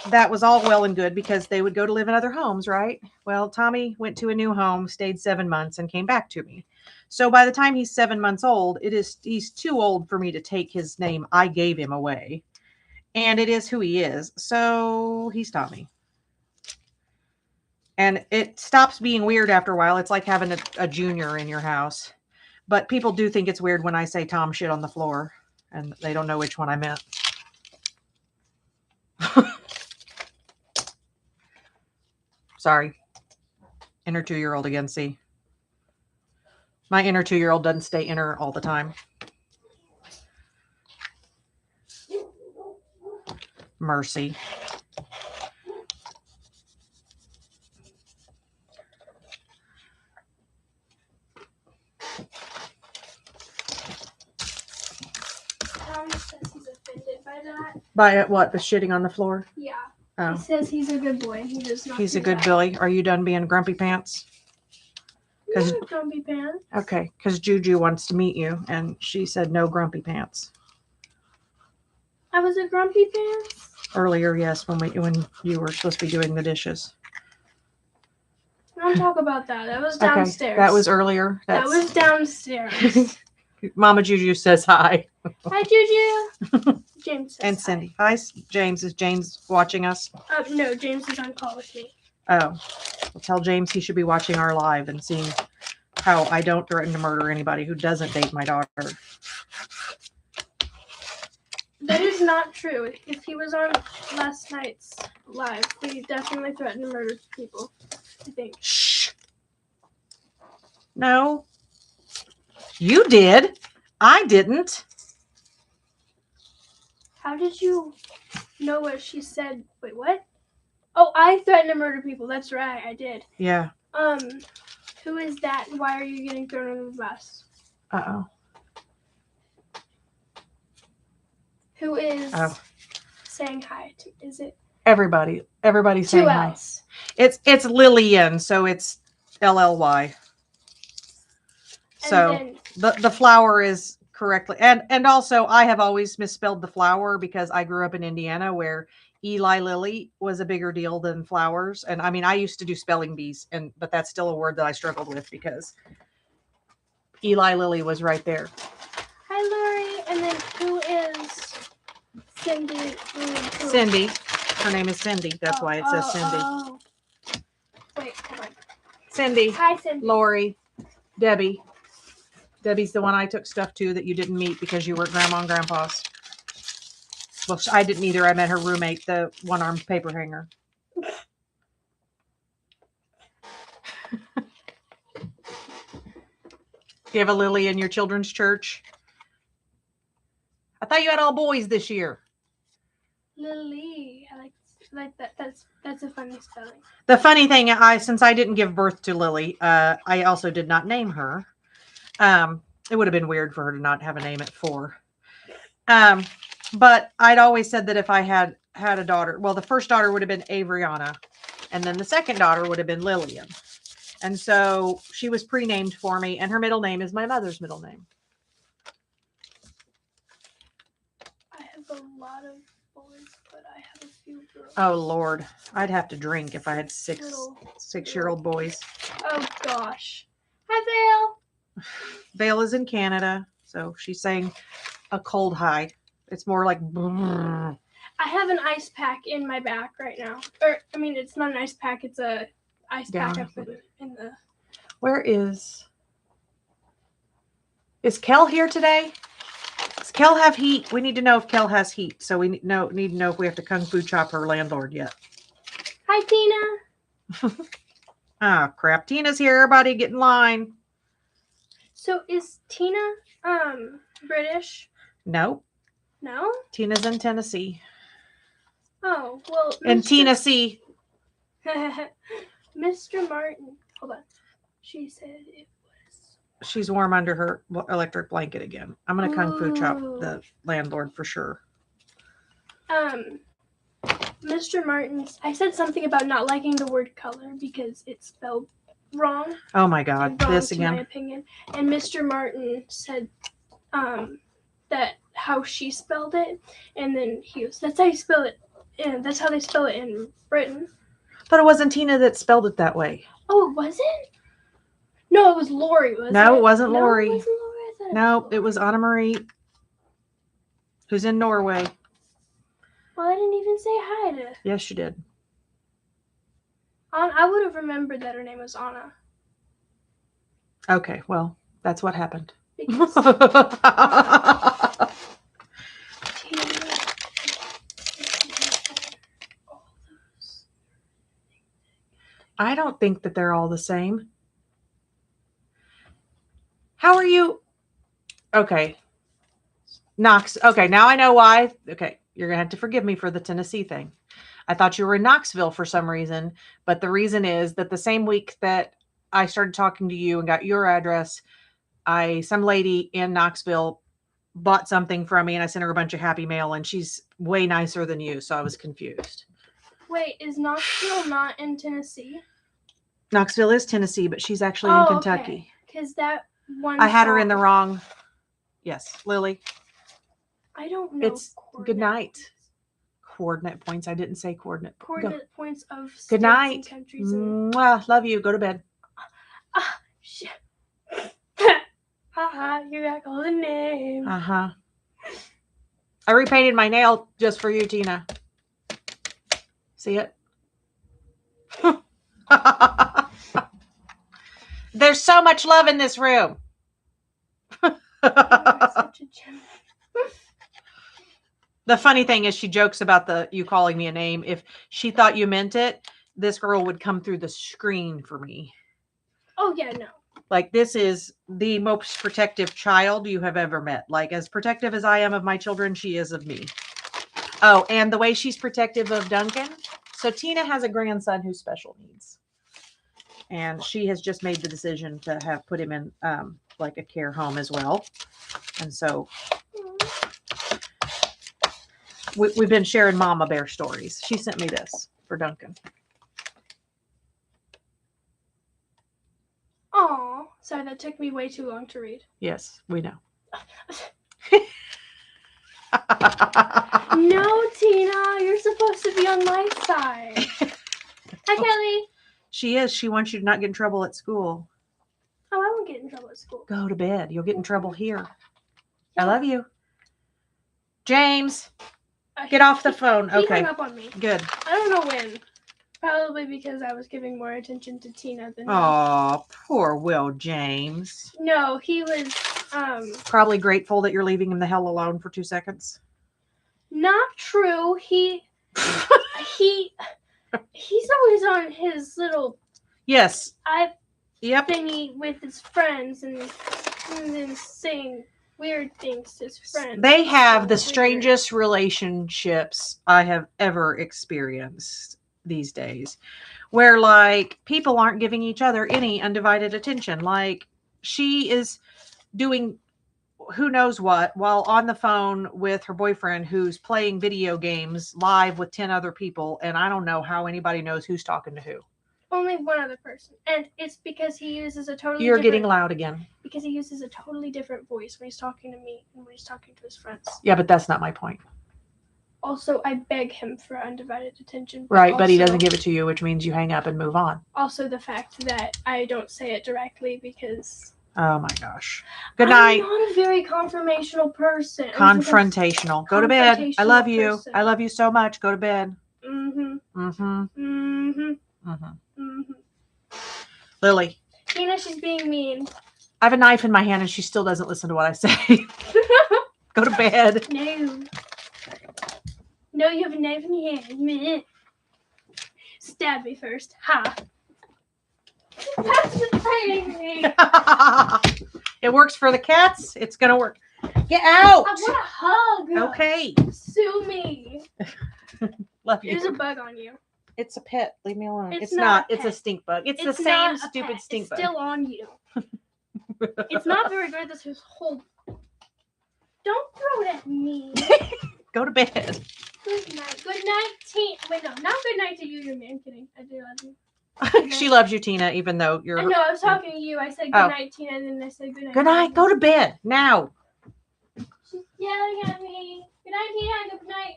that was all well and good because they would go to live in other homes, right? Well, Tommy went to a new home, stayed 7 months, and came back to me. So by the time he's 7 months old, he's too old for me to take his name. I gave him away, and it is who he is. So he's Tommy. And it stops being weird after a while. It's like having a junior in your house. But people do think it's weird when I say Tom shit on the floor, and they don't know which one I meant. Sorry. Inner 2-year-old again, see? My inner 2-year-old doesn't stay inner all the time. Mercy. Tom says he's offended by that. By what? The shitting on the floor? Yeah. Oh. He says he's a good boy. He does not. He's a good boy. Are you done being grumpy pants? No grumpy pants. Okay, because Juju wants to meet you, and she said no grumpy pants. I was a grumpy pants? Earlier, yes, when you were supposed to be doing the dishes. Don't talk about that. That was downstairs. Okay, that was earlier. That was downstairs. Mama Juju says hi. Hi, Juju. James says and Cindy. Hi, James. Is James watching us? No, James is on call with me. Oh. Well, tell James he should be watching our live and seeing how I don't threaten to murder anybody who doesn't date my daughter. That is not true. If he was on last night's live, he definitely threatened to murder people, I think. Shh. No. You did. I didn't. How did you know what she said? Wait, what? Oh, I threatened to murder people. That's right, I did. Yeah. Who is that? Why are you getting thrown under the bus? Uh-oh. Who is saying hi to? Is it everybody's saying hi. else? It's Lillian, so it's LLY. So the flower is correctly, and also I have always misspelled the flower because I grew up in Indiana where Eli Lilly was a bigger deal than flowers. And I mean, I used to do spelling bees, but that's still a word that I struggled with because Eli Lilly was right there. Hi, Lori. And then who is Cindy? Cindy. Her name is Cindy. That's why it says Cindy. Oh. Wait, hold on. Cindy. Hi, Cindy. Lori. Debbie. Debbie's the one I took stuff to that you didn't meet because you were at Grandma and Grandpa's. Well, I didn't either. I met her roommate, the one-armed paper hanger. You have a Lily in your children's church? I thought you had all boys this year. Lily. I like that. That's a funny spelling. The funny thing, since I didn't give birth to Lily, I also did not name her. It would have been weird for her to not have a name at 4. But I'd always said that if I had a daughter, well, the first daughter would have been Avriana, and then the second daughter would have been Lillian. And so she was pre-named for me, and her middle name is my mother's middle name. I have a lot of boys, but I have a few girls. Oh, Lord. I'd have to drink if I had six-year-old boys. Oh, gosh. Hi, Vale. Vale is in Canada, so she's saying a cold hi. It's more like... I have an ice pack in my back right now. It's not an ice pack. It's a ice pack up in the... Where is Kel here today? Does Kel have heat? We need to know if Kel has heat. So we need to know if we have to kung fu chop her landlord yet. Hi, Tina. Ah, crap. Tina's here. Everybody get in line. So is Tina British? No. No? Tina's in Tennessee. Oh, well. In Tennessee. Mr. Martin. Hold on. She said it was. She's warm under her electric blanket again. I'm going to kung fu chop Ooh. the landlord for sure. Mr. Martin's. I said something about not liking the word color because it's spelled wrong. Oh my and God. wrong This to my again. opinion. And Mr. Martin said that how she spelled it, and then he was, that's how you spell it, and that's how they spell it in Britain. But it wasn't Tina that spelled it that way. Oh, it wasn't? No, it was Lori, wasn't it? No, it wasn't No, Lori. it wasn't Lori. I thought No, it was Anna Marie, who's in Norway. Well, I didn't even say hi to. Yes, you did. I would have remembered that her name was Anna. Okay, well, that's what happened. Because I don't think that they're all the same. How are you? Okay. Knox. Okay, now I know why. Okay, you're going to have to forgive me for the Tennessee thing. I thought you were in Knoxville for some reason, but the reason is that the same week that I started talking to you and got your address, some lady in Knoxville bought something from me and I sent her a bunch of happy mail and she's way nicer than you, so I was confused. Wait, is Knoxville not in Tennessee? Knoxville is Tennessee, but she's actually in Kentucky. Because that one. I had her in the wrong. Yes, Lily. I don't know. It's good night. Coordinate points. I didn't say coordinate. Coordinate points of states good night. And countries. And... Mwah, love you. Go to bed. Shit. Haha, you got called a name. I repainted my nail just for you, Tina. See it? There's so much love in this room. The funny thing is she jokes about you calling me a name. If she thought you meant it, this girl would come through the screen for me. Oh, yeah, no. Like, this is the most protective child you have ever met. Like, as protective as I am of my children, she is of me. Oh, and the way she's protective of Duncan. So Tina has a grandson who's special needs. And she has just made the decision to have put him in like a care home as well. And so we've been sharing mama bear stories. She sent me this for Duncan. Oh, sorry, that took me way too long to read. Yes, we know. No, Tina, you're supposed to be on my side. Hi, Kelly. She is. She wants you to not get in trouble at school. Oh, I won't get in trouble at school. Go to bed. You'll get in trouble here. I love you. James, get off the phone. He Okay. hung up on me. Good. I don't know when. Probably because I was giving more attention to Tina than him. Oh, poor Will James. No, he was Probably grateful that you're leaving him the hell alone for 2 seconds. not true. He's always on his little Yes. Yep. thingy with his friends and then saying weird things to his friends. They have the Weird. strangest relationships I have ever experienced these days, where like people aren't giving each other any undivided attention. Like she is doing who knows what while on the phone with her boyfriend who's playing video games live with 10 other people, and I don't know how anybody knows who's talking to who. Only one other person, and it's because he uses a totally You're different, getting loud again. because he uses a totally different voice when he's talking to me and when he's talking to his friends. Yeah, but that's not my point. Also, I beg him for undivided attention. Right, but he doesn't also- give it to you, which means you hang up and move on. Also, the fact that I don't say it directly because Oh my gosh. Good night. I'm not a very confirmational person. Confrontational. Go to bed. I love you. Confrontational person. I love you so much. Go to bed. Mm-hmm. Mm-hmm. Mm-hmm. Mm-hmm. Mm-hmm. Lily, Tina, she's being mean. I have a knife in my hand and she still doesn't listen to what I say. Go to bed. No. No, you have a knife in your hand. Meh. Stab me first. Ha. That's betraying me. It works for the cats. It's going to work. Get out. I want a hug. Okay. Sue me. Love you. There's a bug on you. It's a pet. Leave me alone. It's It's not not. a It's a pet. stink bug. It's the It's same not a stupid pet. stink It's bug. still on you. It's not very good. This is whole. Don't throw it at me. Go to bed. Good night. Good night, Tina. Wait, no, not good night to you, your man. Kidding. I do love you. She loves you, Tina, even though you're. I know. I was talking to you. I said good night, Tina, and then I said good night. Good night. Go to bed now. She's yelling at me. Good night, Tina. Good night.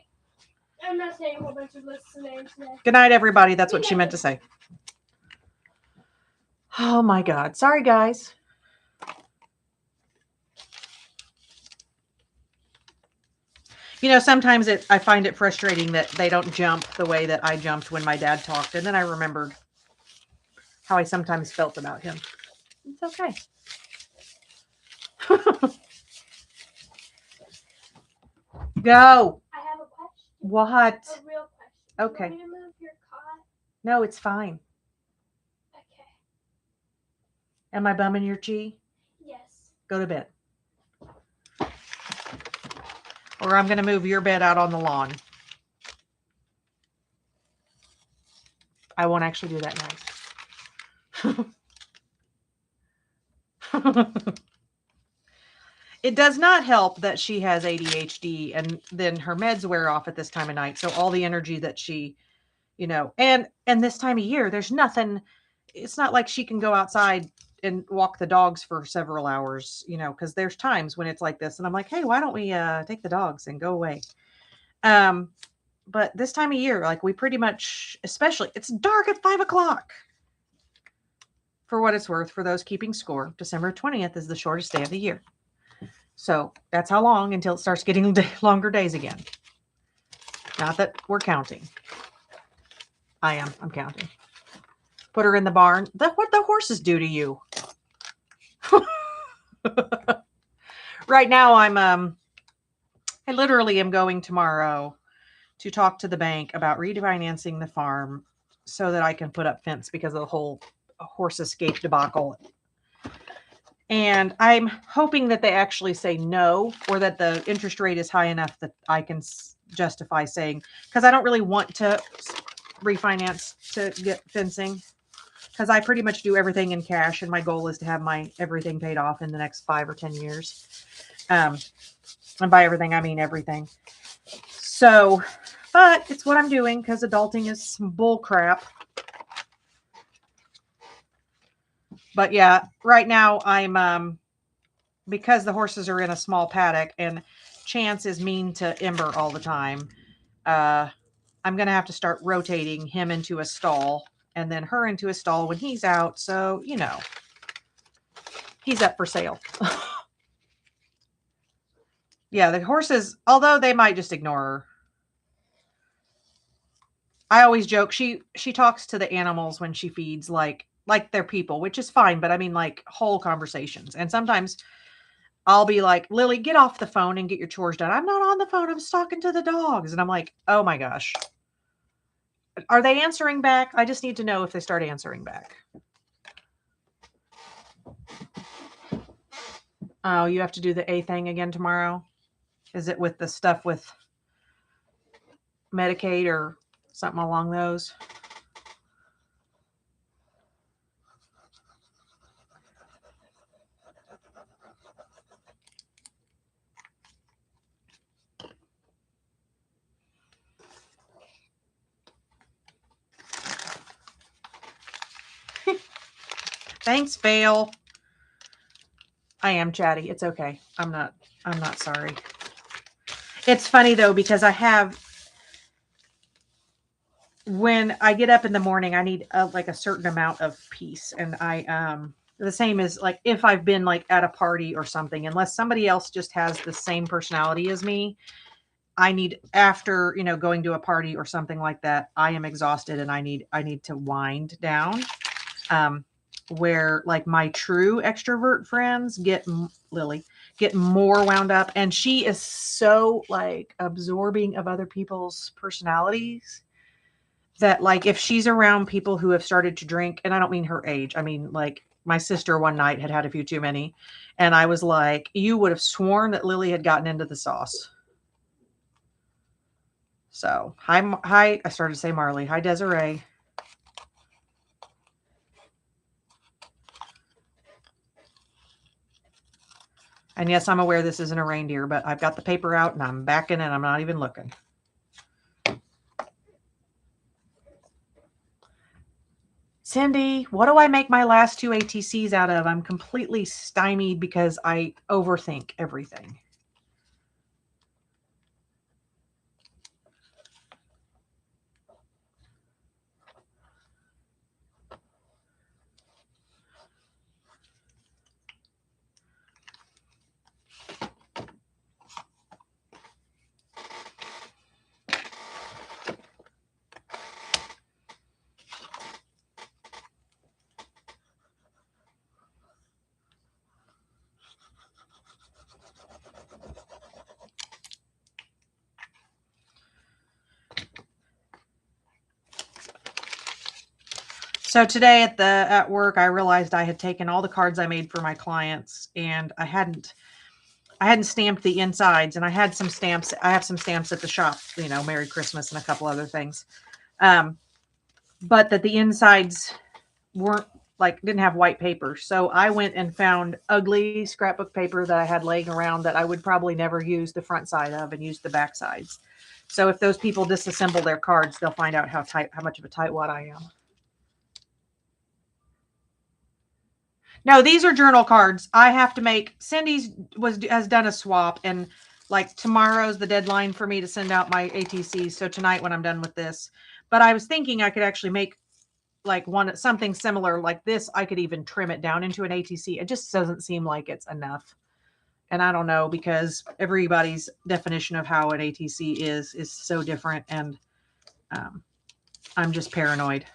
I'm not saying a whole bunch of lists today. Good night, everybody. That's what she meant to say. Oh my God. Sorry, guys. You know, sometimes I find it frustrating that they don't jump the way that I jumped when my dad talked. And then I remembered how I sometimes felt about him. It's okay. Go. I have a question. What? A real question. Okay. Do you want me to move your cot? No, it's fine. Okay. Am I bumming your chi? Yes. Go to bed. Or I'm going to move your bed out on the lawn. I won't actually do that nice. It does not help that she has ADHD and then her meds wear off at this time of night. So all the energy that she, you know, and this time of year, there's nothing. It's not like she can go outside and walk the dogs for several hours, you know, because there's times when it's like this and I'm like, hey, why don't we take the dogs and go away? But this time of year, like we pretty much, especially it's dark at 5 o'clock. For what it's worth, for those keeping score, December 20th is the shortest day of the year. So that's how long until it starts getting longer days again. Not that we're counting. I'm counting. Put her in the barn. What the horses do to you? Right now I literally am going tomorrow to talk to the bank about refinancing the farm so that I can put up fence because of the whole horse escape debacle. And I'm hoping that they actually say no, or that the interest rate is high enough that I can justify saying, because I don't really want to refinance to get fencing, because I pretty much do everything in cash, and my goal is to have my everything paid off in the next 5 or 10 years. And by everything, I mean everything. So, but it's what I'm doing because adulting is some bull crap. But yeah, right now I'm because the horses are in a small paddock and Chance is mean to Ember all the time. I'm gonna have to start rotating him into a stall and then her into a stall when he's out. So, you know, he's up for sale. Yeah, the horses, although they might just ignore her. I always joke she talks to the animals when she feeds like they're people, which is fine, but I mean like whole conversations. And sometimes I'll be like, Lily, get off the phone and get your chores done. I'm not on the phone. I'm talking to the dogs. And I'm like, oh my gosh. Are they answering back? I just need to know if they start answering back. Oh, you have to do the A thing again tomorrow? Is it with the stuff with Medicaid or something along those? Thanks, Fail. I am chatty. It's okay. I'm not sorry. It's funny though, because when I get up in the morning, I need like a certain amount of peace. And the same as like if I've been like at a party or something, unless somebody else just has the same personality as me, I need, after, you know, going to a party or something like that, I am exhausted and I need to wind down. Where like my true extrovert friends Lily get more wound up, and she is so like absorbing of other people's personalities that like if she's around people who have started to drink, and I don't mean her age, I mean like my sister one night had a few too many, and I was like, you would have sworn that Lily had gotten into the sauce. So hi, I started to say Marley. Hi, Desiree. And yes, I'm aware this isn't a reindeer, but I've got the paper out and I'm backing and I'm not even looking. Cindy, what do I make my last 2 ATCs out of? I'm completely stymied because I overthink everything. So today at work, I realized I had taken all the cards I made for my clients and I hadn't stamped the insides, and I had some stamps. I have some stamps at the shop, Merry Christmas and a couple other things. But that the insides weren't didn't have white paper. So I went and found ugly scrapbook paper that I had laying around that I would probably never use the front side of and use the back sides. So if those people disassemble their cards, they'll find out how much of a tightwad I am. No, these are journal cards. I have to make. Cindy's has done a swap, and tomorrow's the deadline for me to send out my ATCs. So tonight, when I'm done with this, but I was thinking I could actually make something similar like this. I could even trim it down into an ATC. It just doesn't seem like it's enough, and I don't know, because everybody's definition of how an ATC is so different, and I'm just paranoid.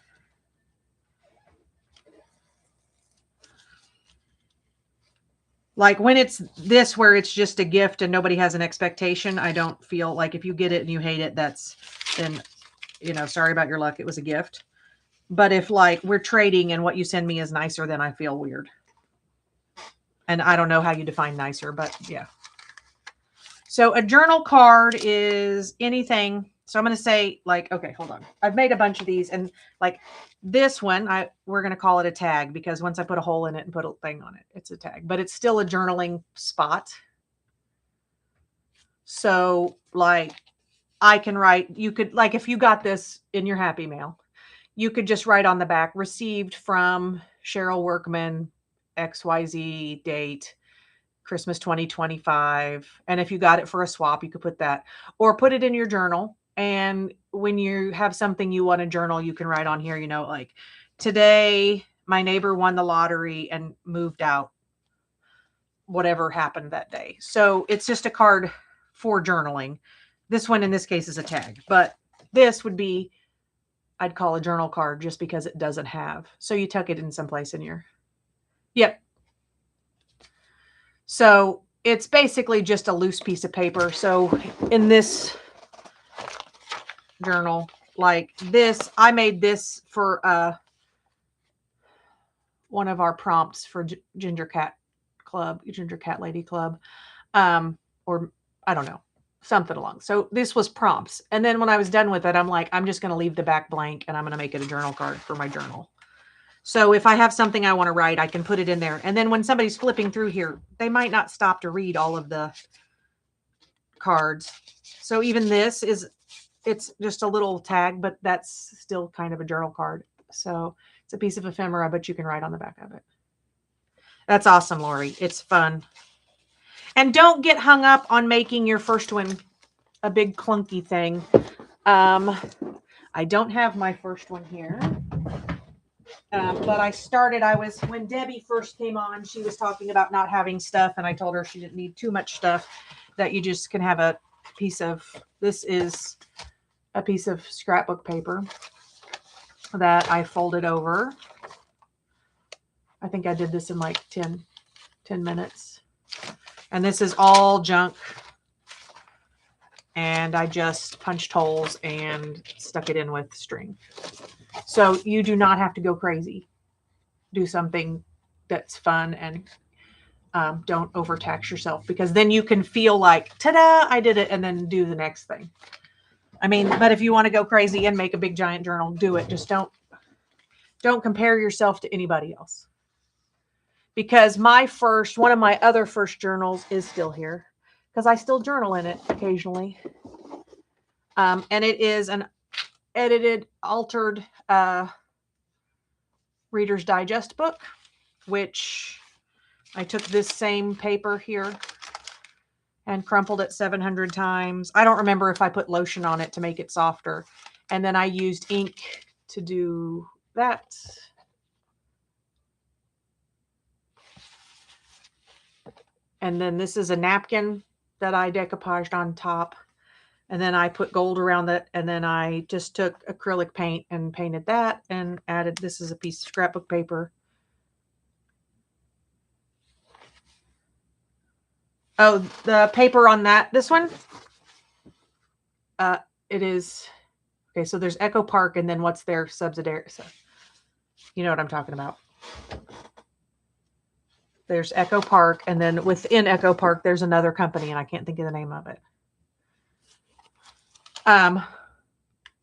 Like when it's this, where it's just a gift and nobody has an expectation, I don't feel like if you get it and you hate it, then, sorry about your luck. It was a gift. But if we're trading and what you send me is nicer, then I feel weird. And I don't know how you define nicer, but yeah. So a journal card is anything. So I'm going to say okay, hold on. I've made a bunch of these, and this one, we're going to call it a tag, because once I put a hole in it and put a thing on it, it's a tag, but it's still a journaling spot. So I can write, you could, if you got this in your Happy Mail, you could just write on the back, received from Cheryl Workman, XYZ date, Christmas 2025. And if you got it for a swap, you could put that, or put it in your journal. And when you have something you want to journal, you can write on here, today my neighbor won the lottery and moved out, whatever happened that day. So it's just a card for journaling. This one in this case is a tag, but this would be, I'd call a journal card, just because it doesn't have. So you tuck it in someplace in your, yep. So it's basically just a loose piece of paper. So in this journal, this, I made this for one of our prompts for Ginger Cat Lady Club, or I don't know, something along. So this was prompts. And then when I was done with it, I'm like, I'm just going to leave the back blank and I'm going to make it a journal card for my journal. So if I have something I want to write, I can put it in there. And then when somebody's flipping through here, they might not stop to read all of the cards. So even this it's just a little tag, but that's still kind of a journal card. So it's a piece of ephemera, but you can write on the back of it. That's awesome, Lori. It's fun. And don't get hung up on making your first one a big clunky thing. I don't have my first one here. But when Debbie first came on, she was talking about not having stuff, and I told her she didn't need too much stuff, that you just can have a piece of, this is a piece of scrapbook paper that I folded over. I think I did this in 10 minutes. And this is all junk. And I just punched holes and stuck it in with string. So you do not have to go crazy. Do something that's fun, and don't overtax yourself, because then you can feel like, ta-da, I did it, and then do the next thing. I mean, but if you want to go crazy and make a big giant journal, do it. Just don't compare yourself to anybody else. Because one of my other first journals is still here because I still journal in it occasionally. And it is an edited, altered Reader's Digest book, which I took this same paper here and crumpled it 700 times. I don't remember if I put lotion on it to make it softer. And then I used ink to do that. And then this is a napkin that I decoupaged on top. And then I put gold around it. And then I just took acrylic paint and painted that and added, this is a piece of scrapbook paper. Oh, the paper on this one, it is, okay, so there's Echo Park and then what's their subsidiary? So, you know what I'm talking about. There's Echo Park, and then within Echo Park, there's another company, and I can't think of the name of it.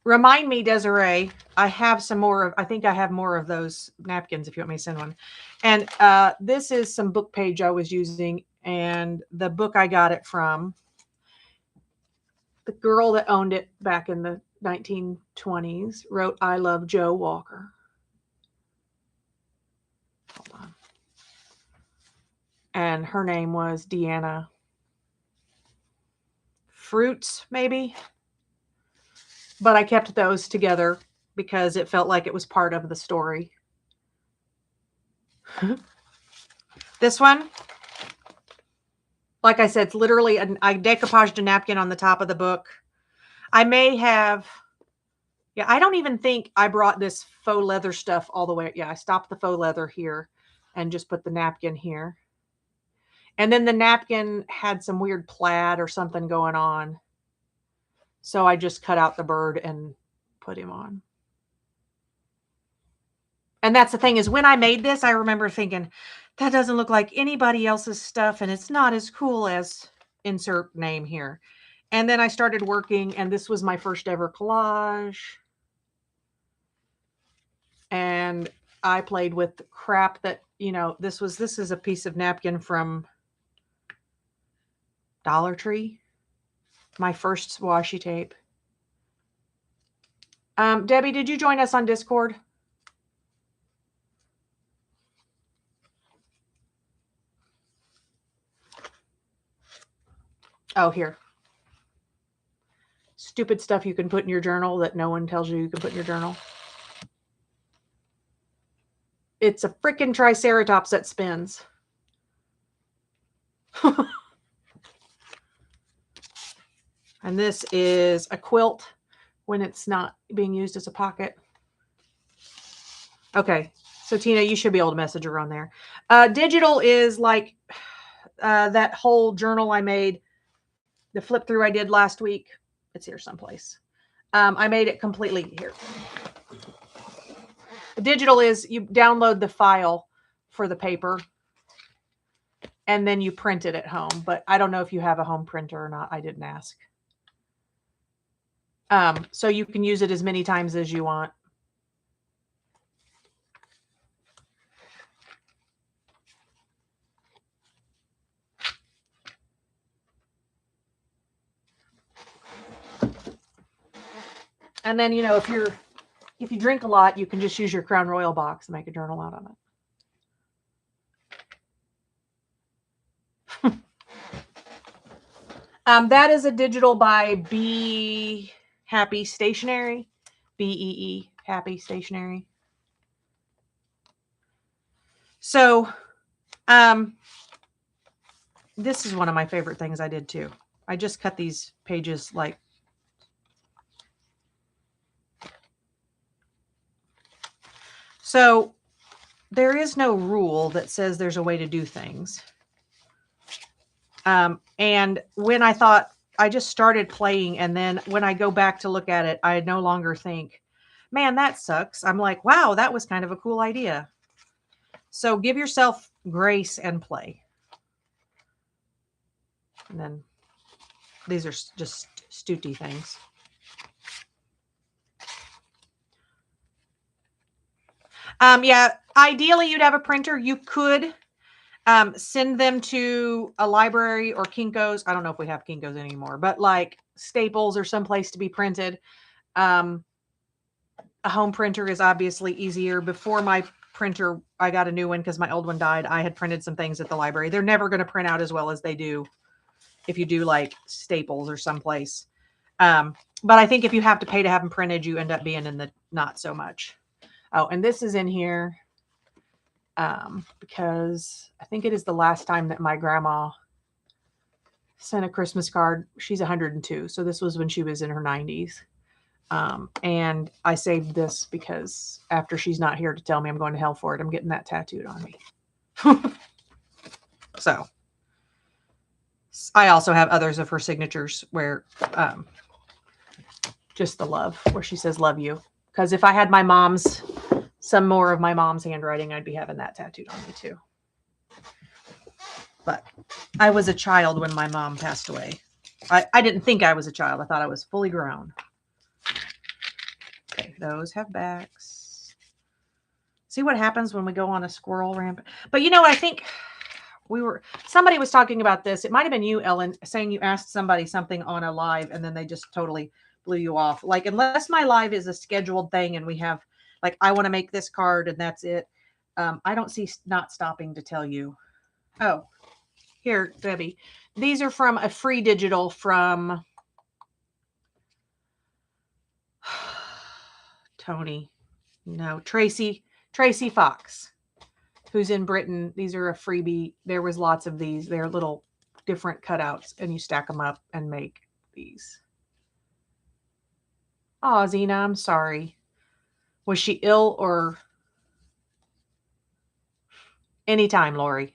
Remind me, Desiree, I have some more of, I think I have more of those napkins if you want me to send one. And this is some book page I was using, and the book I got it from, the girl that owned it back in the 1920s wrote, I Love Joe Walker. Hold on. And her name was Deanna Fruits, maybe. But I kept those together because it felt like it was part of the story. This one, like I said, it's literally, I decoupaged a napkin on the top of the book. I may have, yeah, I don't even think I brought this faux leather stuff all the way. Yeah, I stopped the faux leather here and just put the napkin here. And then the napkin had some weird plaid or something going on. So I just cut out the bird and put him on. And that's the thing is when I made this, I remember thinking, that doesn't look like anybody else's stuff. And it's not as cool as insert name here. And then I started working and this was my first ever collage. And I played with the crap that, you know, this is a piece of napkin from Dollar Tree. My first washi tape. Debbie, did you join us on Discord? Oh, here. Stupid stuff you can put in your journal that no one tells you can put in your journal. It's a freaking Triceratops that spins. And this is a quilt when it's not being used as a pocket. Okay. So Tina, you should be able to message her on there. Digital is like that whole journal I made, the flip through I did last week. It's here someplace. I made it completely here. The digital is you download the file for the paper and then you print it at home. But I don't know if you have a home printer or not. I didn't ask. So you can use it as many times as you want. And then, you know, if you drink a lot, you can just use your Crown Royal box and make a journal out of it. That is a digital by Bee Happy Stationery. BEE Happy Stationery. So, this is one of my favorite things I did too. I just cut these pages like so. There is no rule that says there's a way to do things. And when I thought I just started playing, and then when I go back to look at it, I no longer think, man, that sucks. I'm like, wow, that was kind of a cool idea. So give yourself grace and play. And then these are just stooty things. Yeah, ideally you'd have a printer. You could send them to a library or Kinko's. I don't know if we have Kinko's anymore, but like Staples or someplace to be printed. A home printer is obviously easier. Before my printer, I got a new one because my old one died. I had printed some things at the library. They're never going to print out as well as they do if you do like Staples or someplace. But I think if you have to pay to have them printed, you end up being in the not so much. Oh, and this is in here because I think it is the last time that my grandma sent a Christmas card. She's 102. So this was when she was in her 90s. And I saved this because after she's not here to tell me I'm going to hell for it, I'm getting that tattooed on me. So I also have others of her signatures where just the love, where she says, love you. Because if I had my mom's, some more of my mom's handwriting, I'd be having that tattooed on me too. But I was a child when my mom passed away. I didn't think I was a child. I thought I was fully grown. Okay, those have backs. See what happens when we go on a squirrel ramp. But you know, I think somebody was talking about this. It might have been you, Ellen, saying you asked somebody something on a live and then they just totally blew you off. Like, unless my live is a scheduled thing and we have, like, I want to make this card and that's it. I don't see not stopping to tell you. Oh, here, Debbie. These are from a free digital from Tracy Fox, who's in Britain. These are a freebie. There was lots of these. They're little different cutouts and you stack them up and make these. Oh, Zena, I'm sorry. Was she ill or anytime, Lori?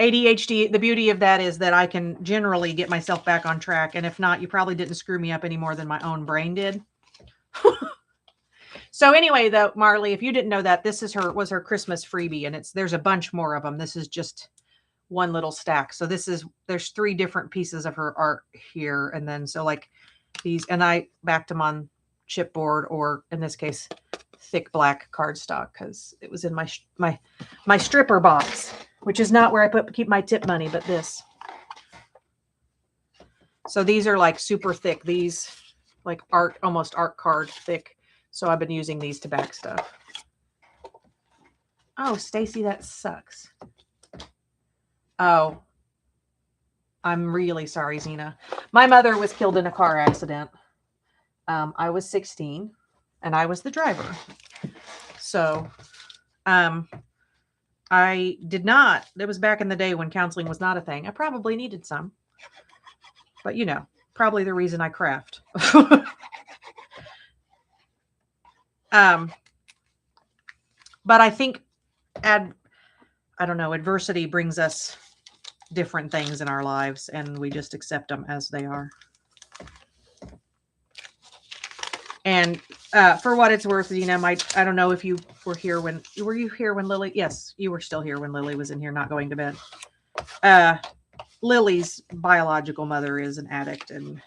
ADHD, the beauty of that is that I can generally get myself back on track. And if not, you probably didn't screw me up any more than my own brain did. So anyway, though, Marley, if you didn't know that, this is was her Christmas freebie, and there's a bunch more of them. This is just one little stack. So there's 3 different pieces of her art here. And then, so like these, and I backed them on chipboard, or in this case, thick black cardstock, because it was in my stripper box, which is not where I keep my tip money, but this. So these are like super thick. These like almost art card thick. So I've been using these to back stuff. Oh, Stacy, that sucks. Oh, I'm really sorry, Zena. My mother was killed in a car accident. I was 16 and I was the driver. So, I did not, it was back in the day when counseling was not a thing. I probably needed some, but you know, probably the reason I craft. But I think I don't know, adversity brings us different things in our lives and we just accept them as they are. And for what it's worth, you know, I don't know if you were here were you here when Lily? Yes, you were still here when Lily was in here, not going to bed. Lily's biological mother is an addict, and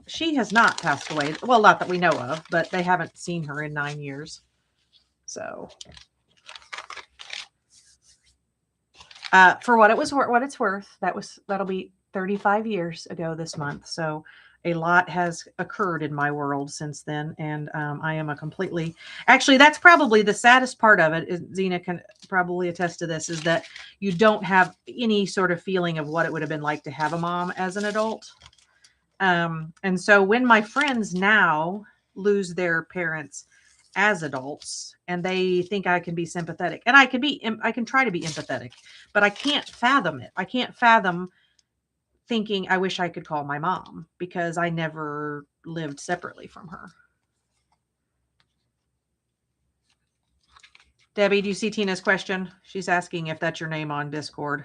she has not passed away. Well, not that we know of, but they haven't seen her in 9 years. So, for what it's worth, that'll be 35 years ago this month. So a lot has occurred in my world since then. And I am actually, that's probably the saddest part of it. Zena can probably attest to this, is that you don't have any sort of feeling of what it would have been like to have a mom as an adult. And so when my friends now lose their parents as adults and they think I can be sympathetic, and I can try to be empathetic, but I can't fathom it. I can't fathom thinking I wish I could call my mom, because I never lived separately from her. Debbie, do you see Tina's question? She's asking if that's your name on Discord.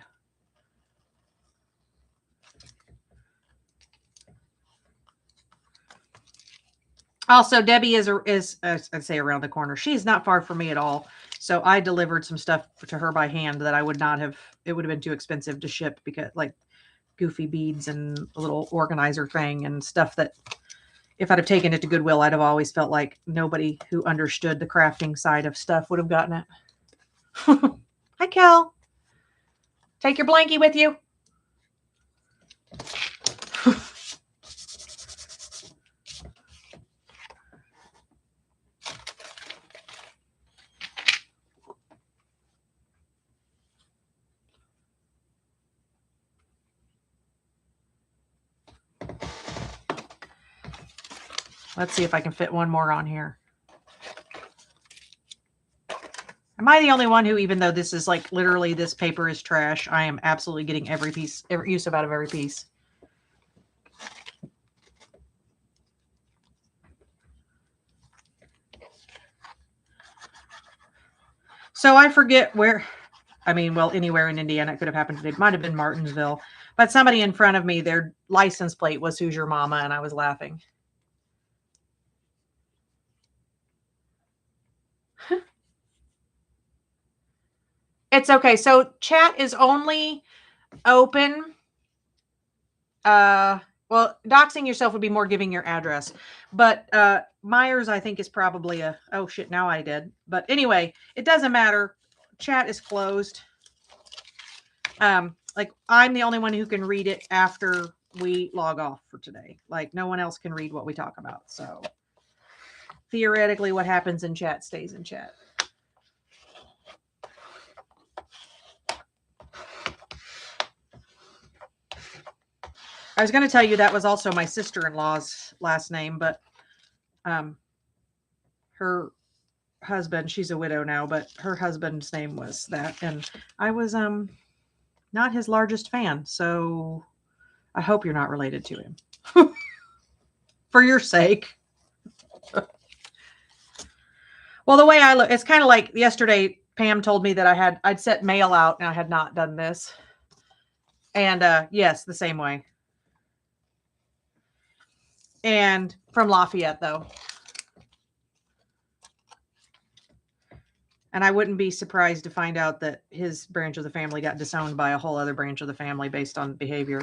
Also, Debbie is I'd say around the corner. She's not far from me at all. So I delivered some stuff to her by hand that I would not have, it would have been too expensive to ship, because like goofy beads and a little organizer thing and stuff that if I'd have taken it to Goodwill, I'd have always felt like nobody who understood the crafting side of stuff would have gotten it. Hi, Kel. Take your blankie with you. Let's see if I can fit one more on here. Am I the only one who, even though this is like literally this paper is trash, I am absolutely getting every piece, every use out of every piece. So I forget where, I mean, well, anywhere in Indiana it could have happened. It might have been Martinsville, but somebody in front of me, their license plate was "Who's Your Mama?" and I was laughing. It's okay. So chat is only open. Well, doxing yourself would be more giving your address, but Myers, I think, is probably a, oh shit, now I did. But anyway, it doesn't matter. Chat is closed. Like I'm the only one who can read it after we log off for today. Like no one else can read what we talk about. So theoretically, what happens in chat stays in chat. I was going to tell you that was also my sister-in-law's last name, but her husband, she's a widow now, but her husband's name was that, and I was not his largest fan, so I hope you're not related to him. For your sake. Well, the way I look, it's kind of like yesterday Pam told me that I'd set mail out and I had not done this. And yes, the same way. And from Lafayette, though. And I wouldn't be surprised to find out that his branch of the family got disowned by a whole other branch of the family based on behavior.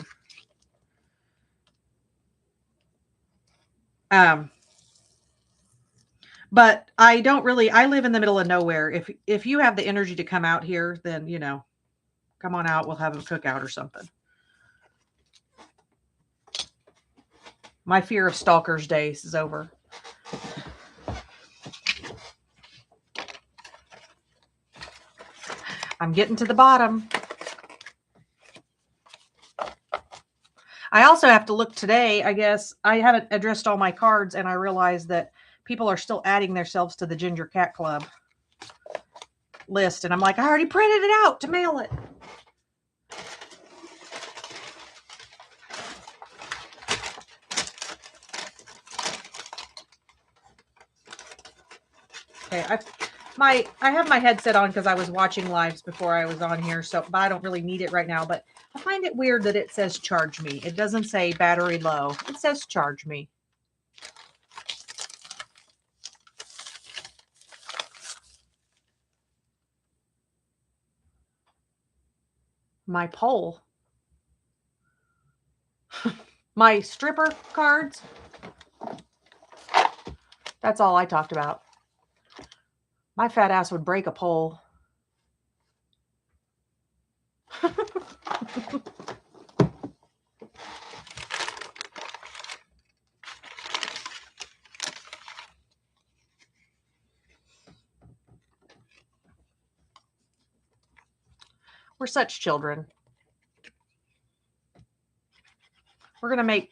But I don't really, I live in the middle of nowhere. If you have the energy to come out here, then, you know, come on out. We'll have a cookout or something. My fear of stalkers days is over. I'm getting to the bottom. I also have to look today. I guess I haven't addressed all my cards, and I realized that people are still adding themselves to the Ginger Cat Club list. And I'm like, I already printed it out to mail it. Okay, I have my headset on because I was watching lives before I was on here, so but I don't really need it right now. But I find it weird that it says charge me. It doesn't say battery low. It says charge me. My poll. My stripper cards. That's all I talked about. My fat ass would break a pole. We're such children. We're going to make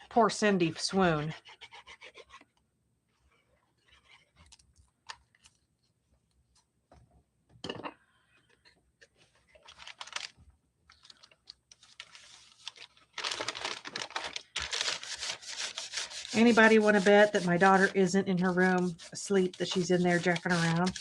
poor Cindy swoon. Anybody want to bet that my daughter isn't in her room asleep, that she's in there jacking around?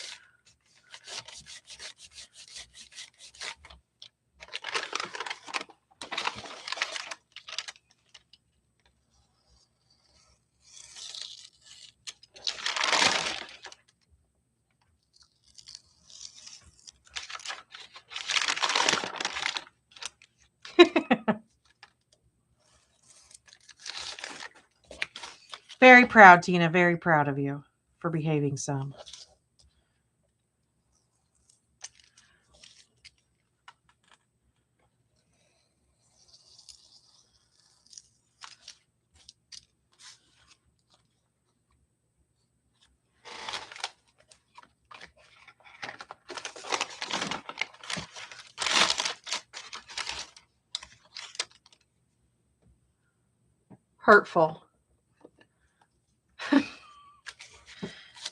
Very proud, Tina. Very proud of you for behaving some. Hurtful.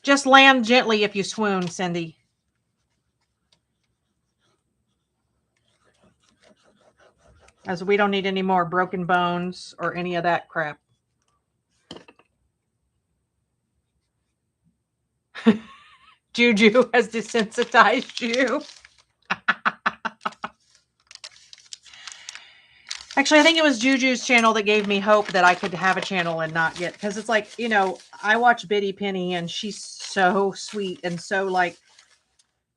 Just land gently if you swoon, Cindy. As we don't need any more broken bones or any of that crap. Juju has desensitized you. Actually, I think it was Juju's channel that gave me hope that I could have a channel and not get, because it's like, you know, I watch Biddy Penny and she's so sweet and so like,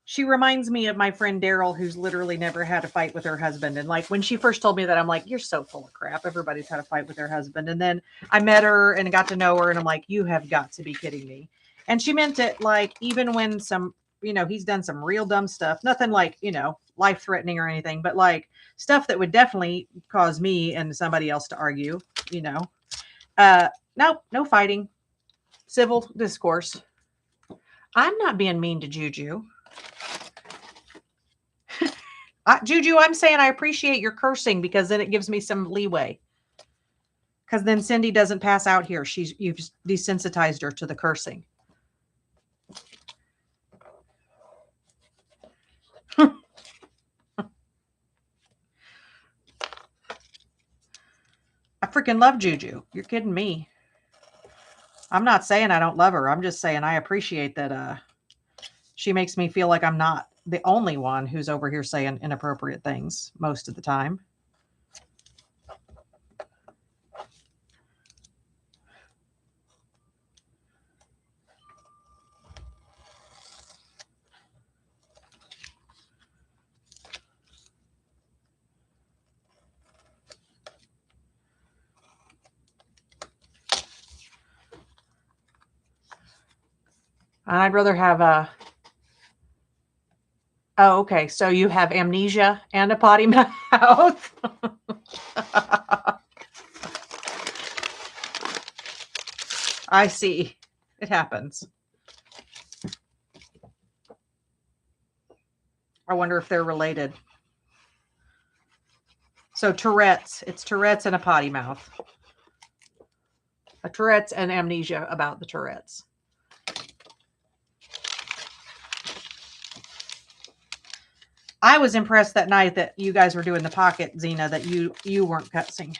she reminds me of my friend Daryl, who's literally never had a fight with her husband. And like when she first told me that, I'm like, you're so full of crap. Everybody's had a fight with their husband. And then I met her and got to know her and I'm like, you have got to be kidding me. And she meant it, like, even when some, you know, he's done some real dumb stuff, nothing like, you know, life threatening or anything, but like stuff that would definitely cause me and somebody else to argue, you know. Nope, no fighting. Civil discourse. I'm not being mean to Juju. Juju, I'm saying I appreciate your cursing because then it gives me some leeway. Because then Cindy doesn't pass out here. You've desensitized her to the cursing. I freaking love Juju. You're kidding me. I'm not saying I don't love her. I'm just saying I appreciate that she makes me feel like I'm not the only one who's over here saying inappropriate things most of the time. I'd rather have a... Oh, okay. So you have amnesia and a potty mouth. I see. It happens. I wonder if they're related. So Tourette's. It's Tourette's and a potty mouth. A Tourette's and amnesia about the Tourette's. I was impressed that night that you guys were doing the pocket, Zena, that you weren't cussing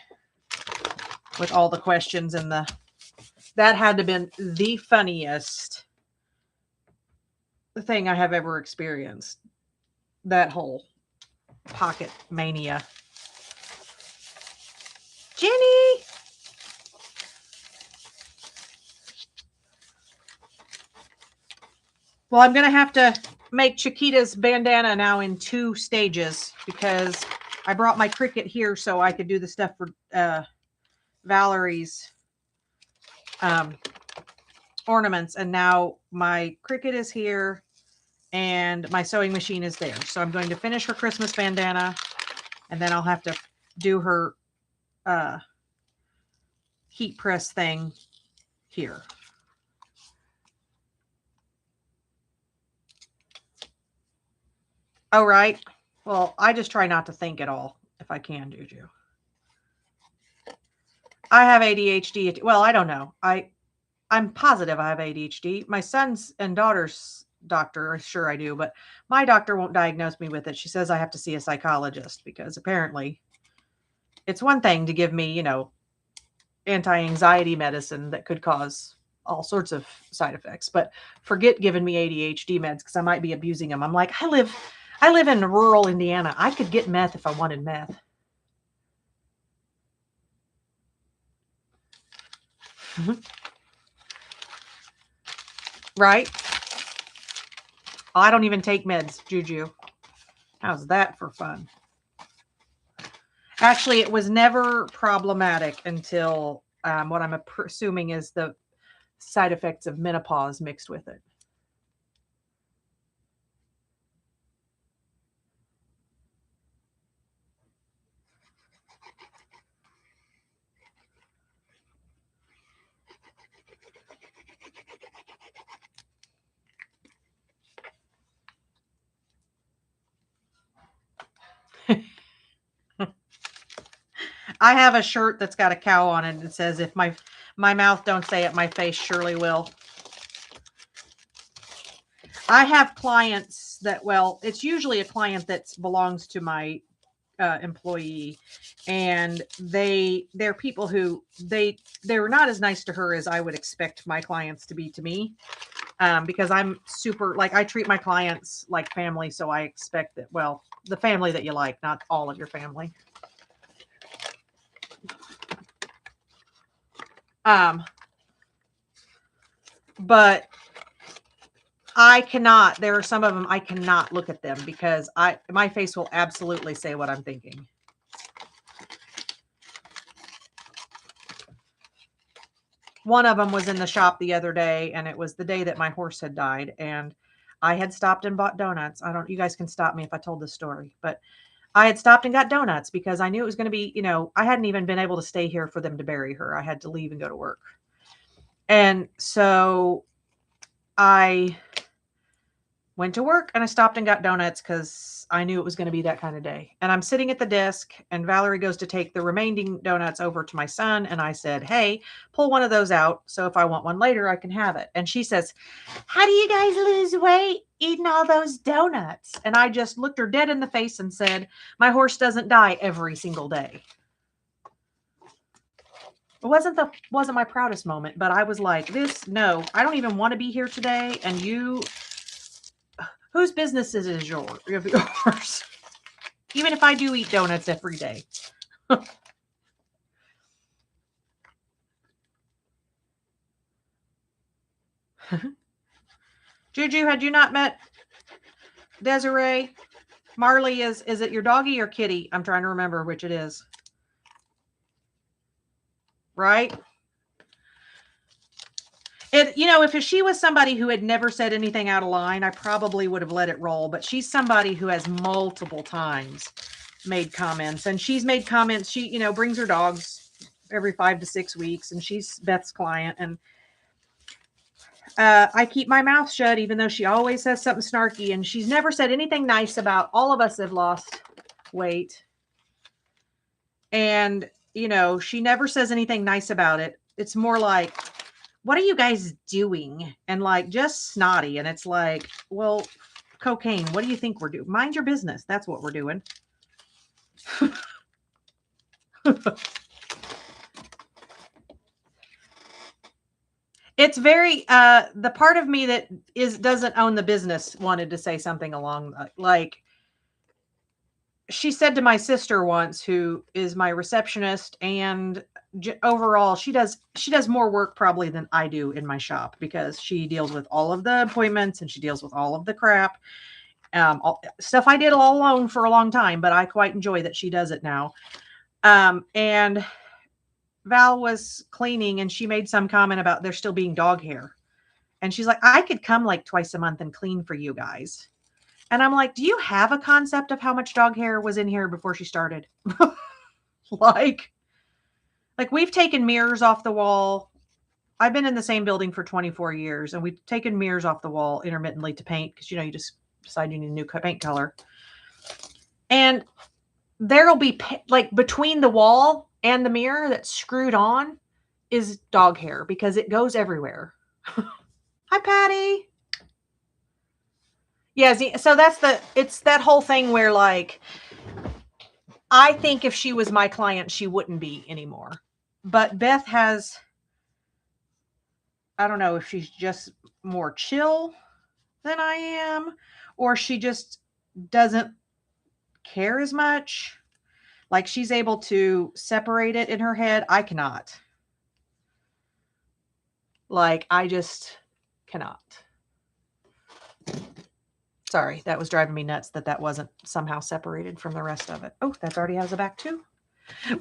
with all the questions and that had to have been the funniest thing I have ever experienced. That whole pocket mania. Jenny! Well, I'm going to have to make Chiquita's bandana now in 2 stages because I brought my Cricut here so I could do the stuff for Valerie's ornaments. And now my Cricut is here and my sewing machine is there. So I'm going to finish her Christmas bandana and then I'll have to do her heat press thing here. Oh, right. Well, I just try not to think at all if I can, Juju. I have ADHD. Well, I don't know. I'm positive I have ADHD. My son's and daughter's doctor, sure I do, but my doctor won't diagnose me with it. She says I have to see a psychologist because apparently it's one thing to give me, you know, anti-anxiety medicine that could cause all sorts of side effects, but forget giving me ADHD meds because I might be abusing them. I'm like, I live in rural Indiana. I could get meth if I wanted meth. Right? I don't even take meds, Juju. How's that for fun? Actually, it was never problematic until what I'm assuming is the side effects of menopause mixed with it. I have a shirt that's got a cow on it. It says, if my mouth don't say it, my face surely will. I have clients that, well, it's usually a client that belongs to my employee, and they're people who they're not as nice to her as I would expect my clients to be to me. Because I'm super, like, I treat my clients like family. So I expect that, well, the family that you like, not all of your family. But I cannot, there are some of them I cannot look at them because my face will absolutely say what I'm thinking. One of them was in the shop the other day, and it was the day that my horse had died, and I had stopped and bought donuts. You guys can stop me if I told this story, but I had stopped and got donuts because I knew it was going to be, I hadn't even been able to stay here for them to bury her. I had to leave and go to work. And so I went to work and I stopped and got donuts because I knew it was going to be that kind of day. And I'm sitting at the desk, and Valerie goes to take the remaining donuts over to my son. And I said, hey, pull one of those out, so if I want one later, I can have it. And she says, how do you guys lose weight eating all those donuts? And I just looked her dead in the face and said, my horse doesn't die every single day. It wasn't my proudest moment, but I was like, no, I don't even want to be here today. And whose business is it yours? Even if I do eat donuts every day. Juju, had you not met Desiree? Marley, is it your doggy or kitty? I'm trying to remember which it is. Right? If she was somebody who had never said anything out of line, I probably would have let it roll. But she's somebody who has multiple times made comments, and she's made comments. She, brings her dogs every 5 to 6 weeks, and she's Beth's client. And I keep my mouth shut, even though she always says something snarky, and she's never said anything nice about all of us have lost weight. And, she never says anything nice about it. It's more like, what are you guys doing? And like, just snotty. And it's like, well, cocaine, what do you think we're doing? Mind your business. That's what we're doing. It's very, the part of me that doesn't own the business wanted to say something along like, she said to my sister once, who is my receptionist, and overall she does more work probably than I do in my shop, because she deals with all of the appointments and she deals with all of the crap, stuff I did all alone for a long time, but I quite enjoy that she does it now. And Val was cleaning, and she made some comment about there still being dog hair, and she's like, I could come like twice a month and clean for you guys. And I'm like, do you have a concept of how much dog hair was in here before she started? like we've taken mirrors off the wall. I've been in the same building for 24 years, and we've taken mirrors off the wall intermittently to paint, because, you just decide you need a new paint color. And there'll be like between the wall and the mirror that's screwed on is dog hair, because it goes everywhere. Hi, Patty. Yeah, so it's that whole thing where, like, I think if she was my client, she wouldn't be anymore. But Beth has, I don't know if she's just more chill than I am, or she just doesn't care as much. Like, she's able to separate it in her head. I cannot. Like, I just cannot. Sorry, that was driving me nuts that wasn't somehow separated from the rest of it. Oh, that already has a back too.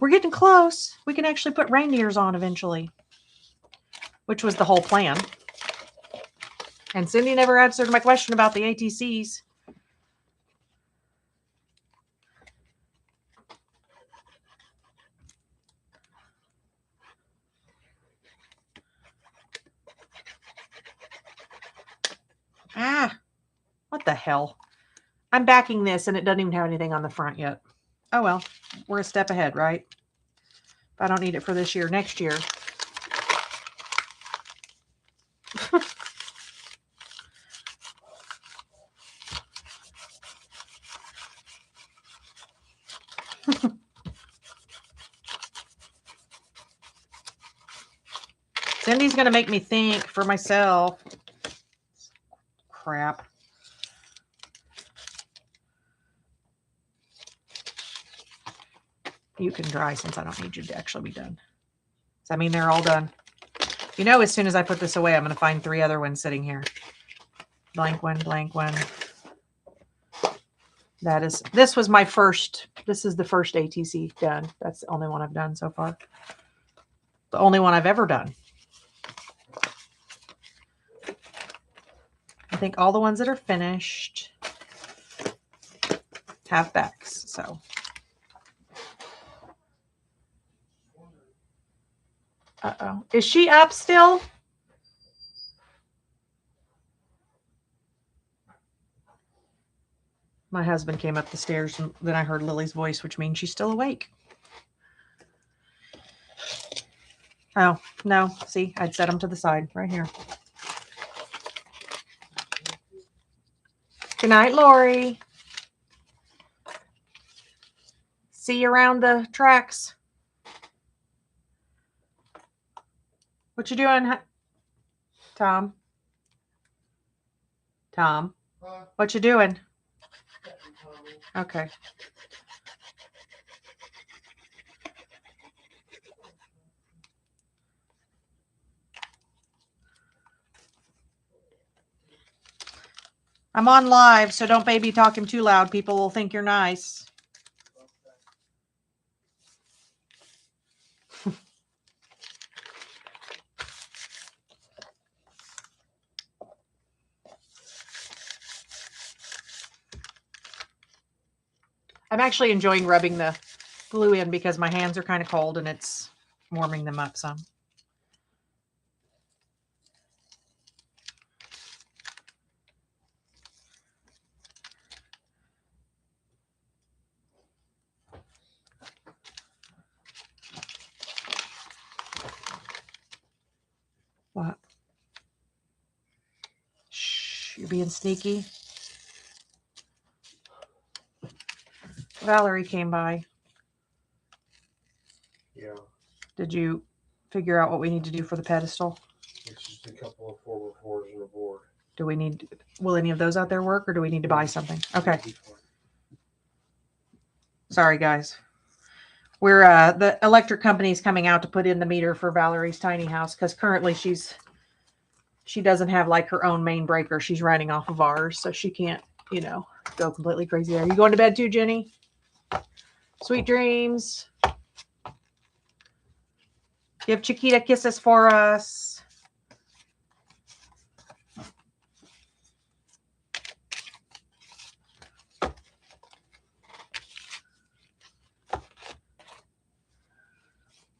We're getting close. We can actually put reindeers on eventually. which was the whole plan. And Cindy never answered my question about the ATCs. Ah, what the hell? I'm backing this and it doesn't even have anything on the front yet. Oh well, we're a step ahead, right? If I don't need it for this year, next year. Cindy's going to make me think for myself. Crap. You can dry since I don't need you to actually be done. Does that mean they're all done? You know, as soon as I put this away, I'm going to find 3 other ones sitting here. Blank one, blank one. This was my first, this is the first ATC done. That's the only one I've done so far. The only one I've ever done. I think all the ones that are finished have backs, so. Uh-oh. Is she up still? My husband came up the stairs and then I heard Lily's voice, which means she's still awake. Oh, no. See, I'd set them to the side right here. Good night, Lori. See you around the tracks. What you doing, Tom? Tom? What you doing? Okay. I'm on live, so don't baby talk him too loud. People will think you're nice. I'm actually enjoying rubbing the glue in because my hands are kind of cold and it's warming them up some. What? Shh, you're being sneaky. Valerie came by. Yeah. Did you figure out what we need to do for the pedestal? It's just a couple of 4x4s and a board. Do we need, will any of those out there work or do we need to buy something? Okay. Sorry, guys. We're, the electric company's coming out to put in the meter for Valerie's tiny house because currently she doesn't have like her own main breaker. She's running off of ours, so she can't, you know, go completely crazy. Are you going to bed too, Jenny? Sweet dreams. Give Chiquita kisses for us.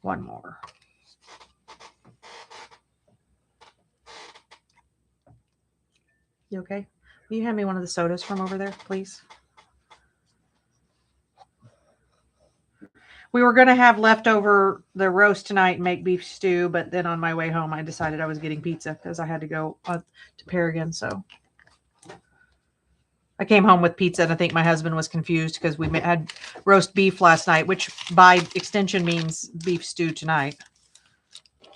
One more. You okay? Will you hand me one of the sodas from over there, please? We were going to have leftover the roast tonight and make beef stew, but then on my way home, I decided I was getting pizza because I had to go to Paragon. So I came home with pizza, and I think my husband was confused because we had roast beef last night, which by extension means beef stew tonight,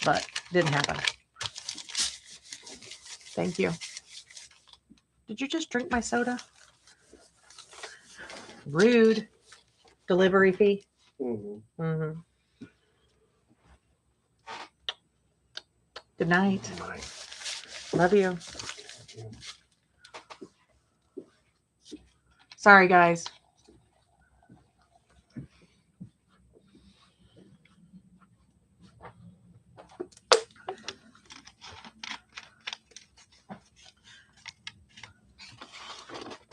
but didn't happen. Thank you. Did you just drink my soda? Rude. Delivery fee. Mm-hmm. Mm-hmm. Good night. Love you. Sorry, guys.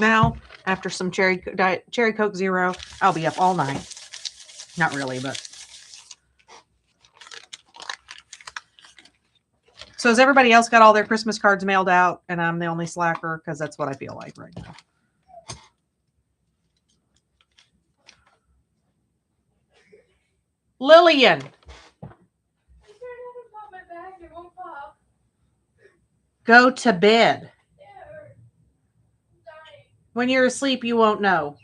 now after some cherry Coke Zero. I'll be up all night. Not really, but. So has everybody else got all their Christmas cards mailed out and I'm the only slacker? Because that's what I feel like right now. Lillian. Go to bed. When you're asleep, you won't know.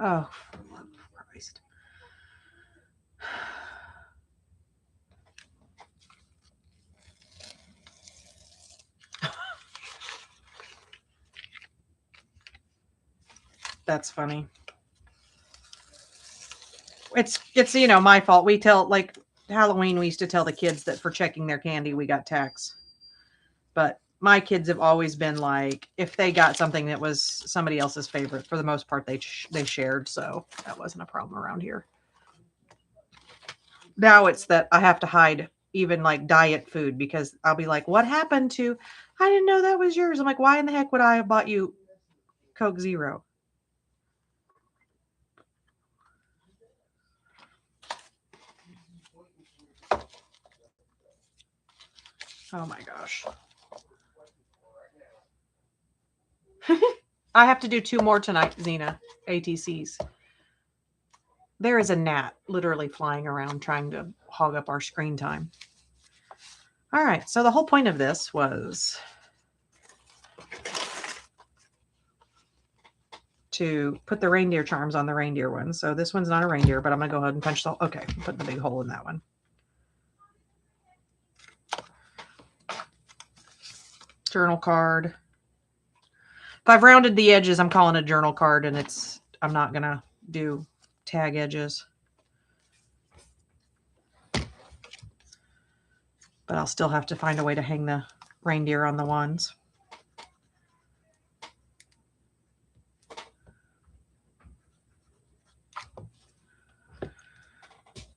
Oh, Christ. That's funny. It's my fault. We tell, like, Halloween, we used to tell the kids that for checking their candy, we got tax. But my kids have always been like, if they got something that was somebody else's favorite, for the most part, they shared. So that wasn't a problem around here. Now it's that I have to hide even like diet food because I'll be like, what happened to, I didn't know that was yours. I'm like, why in the heck would I have bought you Coke Zero? Oh my gosh. I have to do 2 more tonight, Xena, ATCs. There is a gnat literally flying around trying to hog up our screen time. All right, so the whole point of this was to put the reindeer charms on the reindeer one. So this one's not a reindeer, but I'm going to go ahead and punch the, okay, put the big hole in that one. Journal card. If I've rounded the edges, I'm calling it a journal card, and I'm not going to do tag edges. But I'll still have to find a way to hang the reindeer on the ones.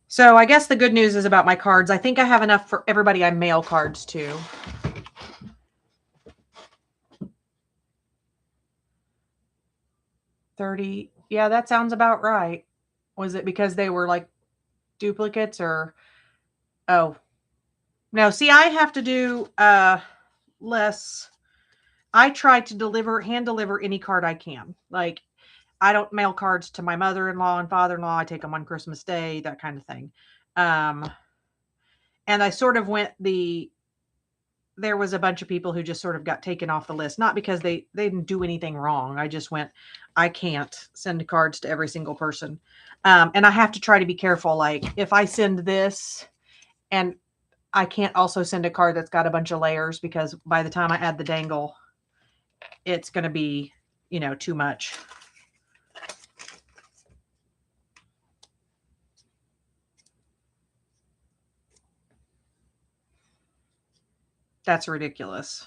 So I guess the good news is about my cards. I think I have enough for everybody I mail cards to. $30. Yeah, that sounds about right. Was it because they were like duplicates or? Oh, no. See, I have to do less. I try to hand deliver any card I can. Like, I don't mail cards to my mother-in-law and father-in-law. I take them on Christmas Day, that kind of thing. And I sort of went there was a bunch of people who just sort of got taken off the list, not because they didn't do anything wrong. I just went, I can't send cards to every single person. And I have to try to be careful. Like, if I send this, and I can't also send a card that's got a bunch of layers, because by the time I add the dangle, it's going to be, too much. That's ridiculous.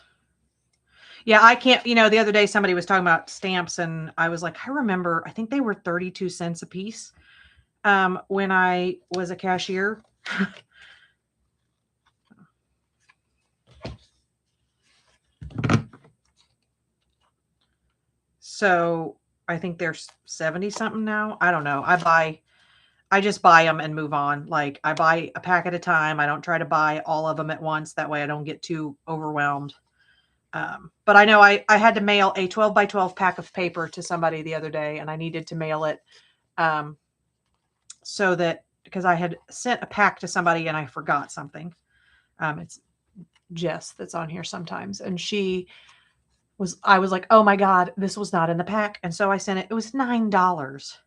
Yeah, I can't, the other day somebody was talking about stamps and I was like, I think they were 32 cents a piece when I was a cashier. So I think there's 70 something now. I don't know. I just buy them and move on. Like, I buy a pack at a time. I don't try to buy all of them at once. That way I don't get too overwhelmed. But I know I had to mail a 12 by 12 pack of paper to somebody the other day, and I needed to mail it so that, because I had sent a pack to somebody and I forgot something. It's Jess that's on here sometimes. And I was like, oh my God, this was not in the pack. And so I sent it. It was $9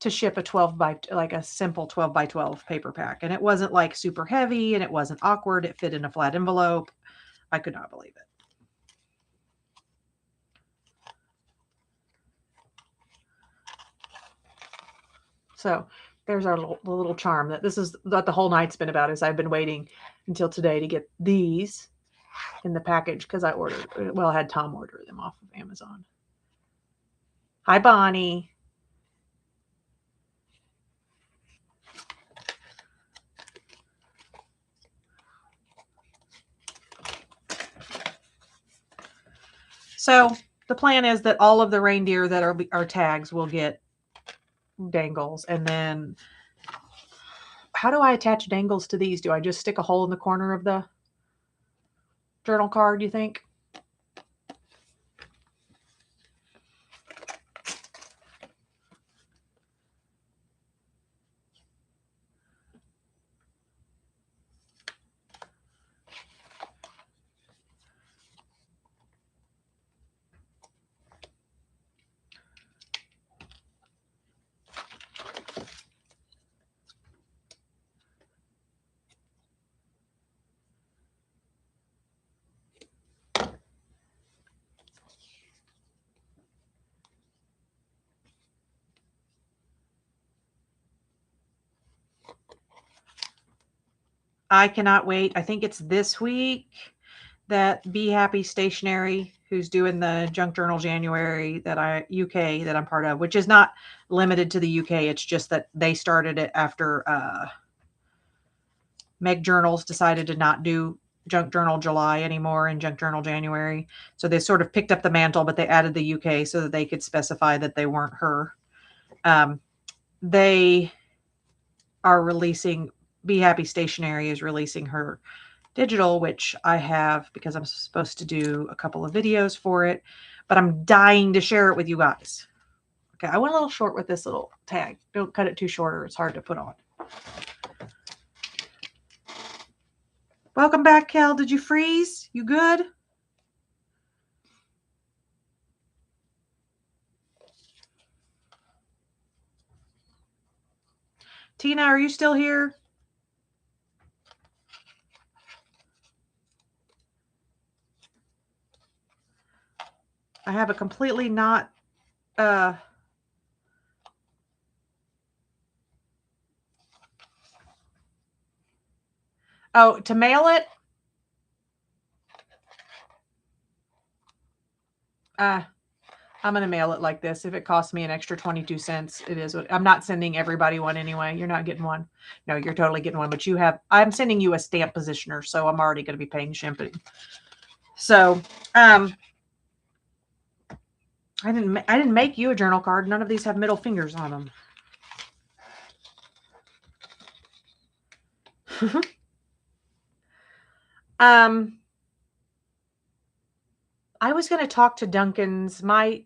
to ship a simple 12 by 12 paper pack. And it wasn't like super heavy and it wasn't awkward. It fit in a flat envelope. I could not believe it. So there's our little charm. That this is what the whole night's been about, is I've been waiting until today to get these in the package, because I had Tom order them off of Amazon. Hi, Bonnie. So the plan is that all of the reindeer that are tags will get dangles. And then how do I attach dangles to these? Do I just stick a hole in the corner of the journal card, you think? I cannot wait. I think it's this week that Be Happy Stationery, who's doing the Junk Journal January UK that I'm part of, which is not limited to the UK. It's just that they started it after Meg Journals decided to not do Junk Journal July anymore and Junk Journal January. So they sort of picked up the mantle, but they added the UK so that they could specify that they weren't her. They are releasing, Be Happy Stationery is releasing her digital, which I have because I'm supposed to do a couple of videos for it, but I'm dying to share it with you guys. Okay, I went a little short with this little tag. Don't cut it too short or it's hard to put on. Welcome back, Kel. Did you freeze? You good? Tina, are you still here? I have a completely not oh, to mail it? I'm going to mail it like this. If it costs me an extra 22 cents, it is what I'm not sending everybody one anyway. You're not getting one. No, you're totally getting one, but I'm sending you a stamp positioner. So I'm already going to be paying shipping. So, I didn't make you a journal card. None of these have middle fingers on them. I was going to talk to Duncan's, my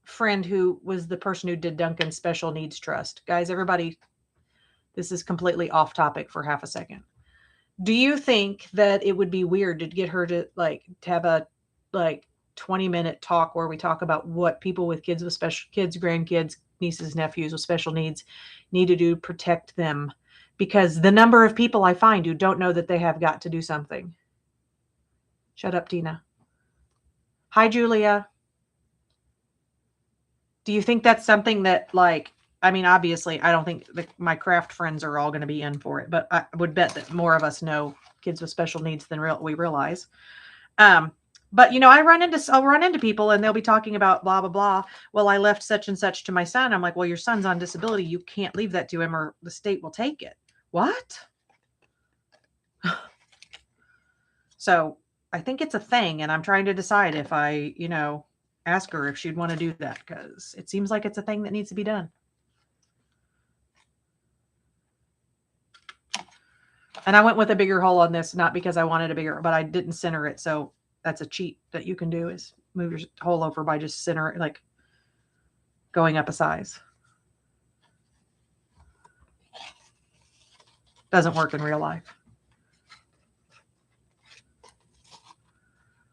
friend who was the person who did Duncan's Special Needs Trust. Guys, everybody, this is completely off topic for half a second. Do you think that it would be weird to get her to have a 20-minute talk where we talk about what people with kids with special kids, grandkids, nieces, nephews with special needs need to do to protect them? Because the number of people I find who don't know that they have got to do something. Shut up, Tina. Hi, Julia. Do you think that's something that obviously I don't think my craft friends are all going to be in for it, but I would bet that more of us know kids with special needs than we realize. But I'll run into people and they'll be talking about blah, blah, blah. Well, I left such and such to my son. I'm like, well, your son's on disability. You can't leave that to him or the state will take it. What? So I think it's a thing, and I'm trying to decide if I, ask her if she'd want to do that, because it seems like it's a thing that needs to be done. And I went with a bigger hole on this, not because I wanted a bigger, but I didn't center it. So that's a cheat that you can do, is move your hole over by just center it, like going up a size. Doesn't work in real life.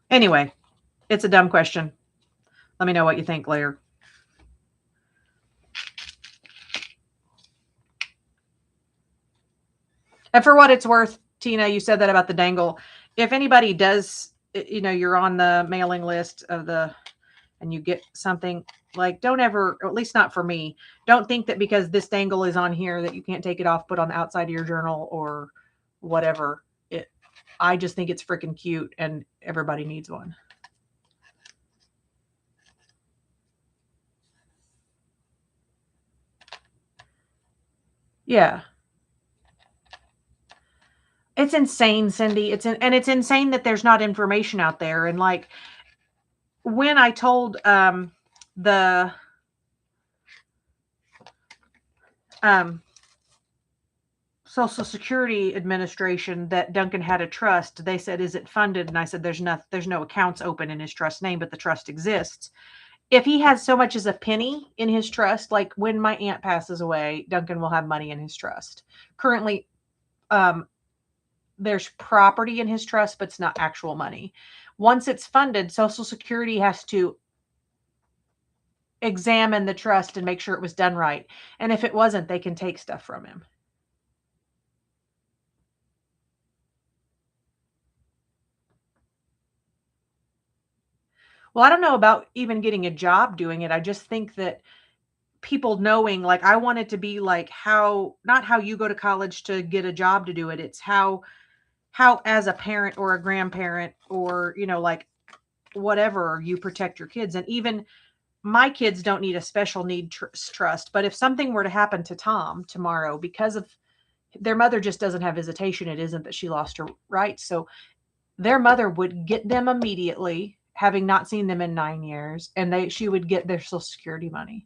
Anyway, it's a dumb question. Let me know what you think later. And for what it's worth, Tina, you said that about the dangle. If anybody does, you're on the mailing list and you get something, don't ever, or at least not for me, don't think that because this dangle is on here that you can't take it off, put on the outside of your journal or whatever. I just think it's freaking cute and everybody needs one. Yeah. It's insane, Cindy. It's insane that there's not information out there. And when I told the Social Security Administration that Duncan had a trust, they said, "Is it funded?" And I said, "There's no accounts open in his trust name, but the trust exists." If he has so much as a penny in his trust, like when my aunt passes away, Duncan will have money in his trust. Currently, there's property in his trust, but it's not actual money. Once it's funded, Social Security has to examine the trust and make sure it was done right. And if it wasn't, they can take stuff from him. Well, I don't know about even getting a job doing it. I just think that people knowing, like, I want it to be like how, not how you go to college to get a job to do it. It's how as a parent or a grandparent or, like whatever, you protect your kids. And even my kids don't need a special need trust. But if something were to happen to Tom tomorrow because of their mother just doesn't have visitation, it isn't that she lost her rights. So their mother would get them immediately, having not seen them in 9 years, and she would get their Social Security money,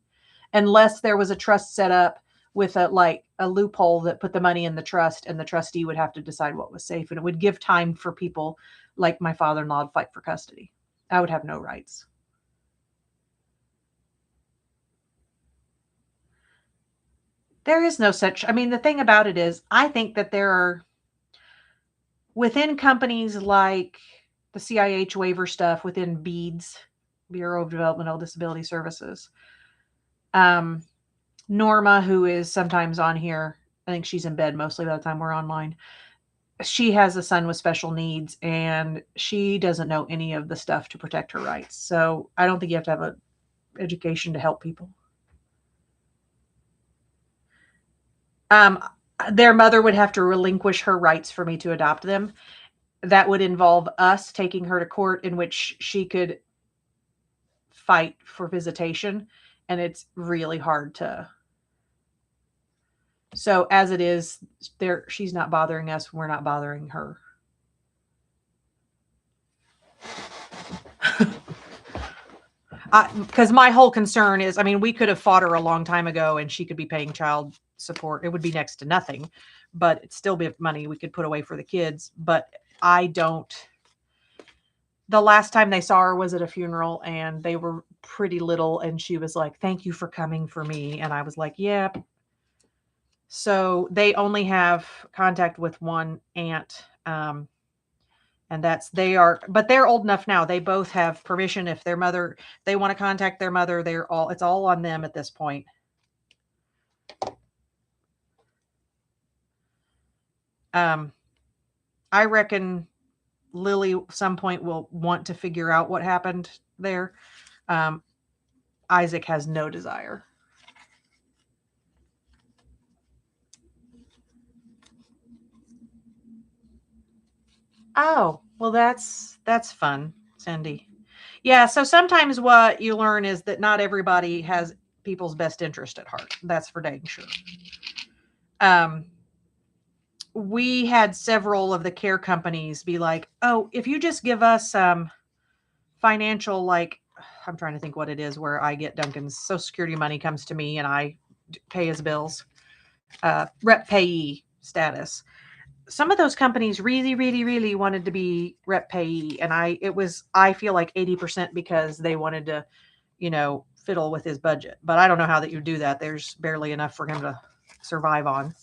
unless there was a trust set up with a loophole that put the money in the trust, and the trustee would have to decide what was safe, and it would give time for people like my father-in-law to fight for custody. I would have no rights. There is no such. I mean, the thing about it is, I think that there are within companies like the CIH waiver stuff, within BEADS, Bureau of Developmental Disability Services. Norma, who is sometimes on here, I think she's in bed mostly by the time we're online. She has a son with special needs, and she doesn't know any of the stuff to protect her rights. So I don't think you have to have an education to help people. Their mother would have to relinquish her rights for me to adopt them. That would involve us taking her to court, in which she could fight for visitation, and it's really hard to. So as it is, she's not bothering us, we're not bothering her. Because my whole concern is, I mean, we could have fought her a long time ago and she could be paying child support. It would be next to nothing, but it'd still be money we could put away for the kids. But the last time they saw her was at a funeral, and they were pretty little, and she was like, "Thank you for coming for me." And I was like, "Yep." So they only have contact with one aunt. And but they're old enough now. They both have permission. If they want to contact their mother, it's all on them at this point. I reckon Lily at some point will want to figure out what happened there. Isaac has no desire. Oh, well, that's fun, Cindy. Yeah, so sometimes what you learn is that not everybody has people's best interest at heart. That's for dang sure. We had several of the care companies be like, "Oh, if you just give us financial, like," I'm trying to think what it is, where I get Duncan's Social Security money comes to me and I pay his bills, rep payee status. Some of those companies really, really, really wanted to be rep payee. And I feel like 80% because they wanted to, fiddle with his budget. But I don't know how that you do that. There's barely enough for him to survive on.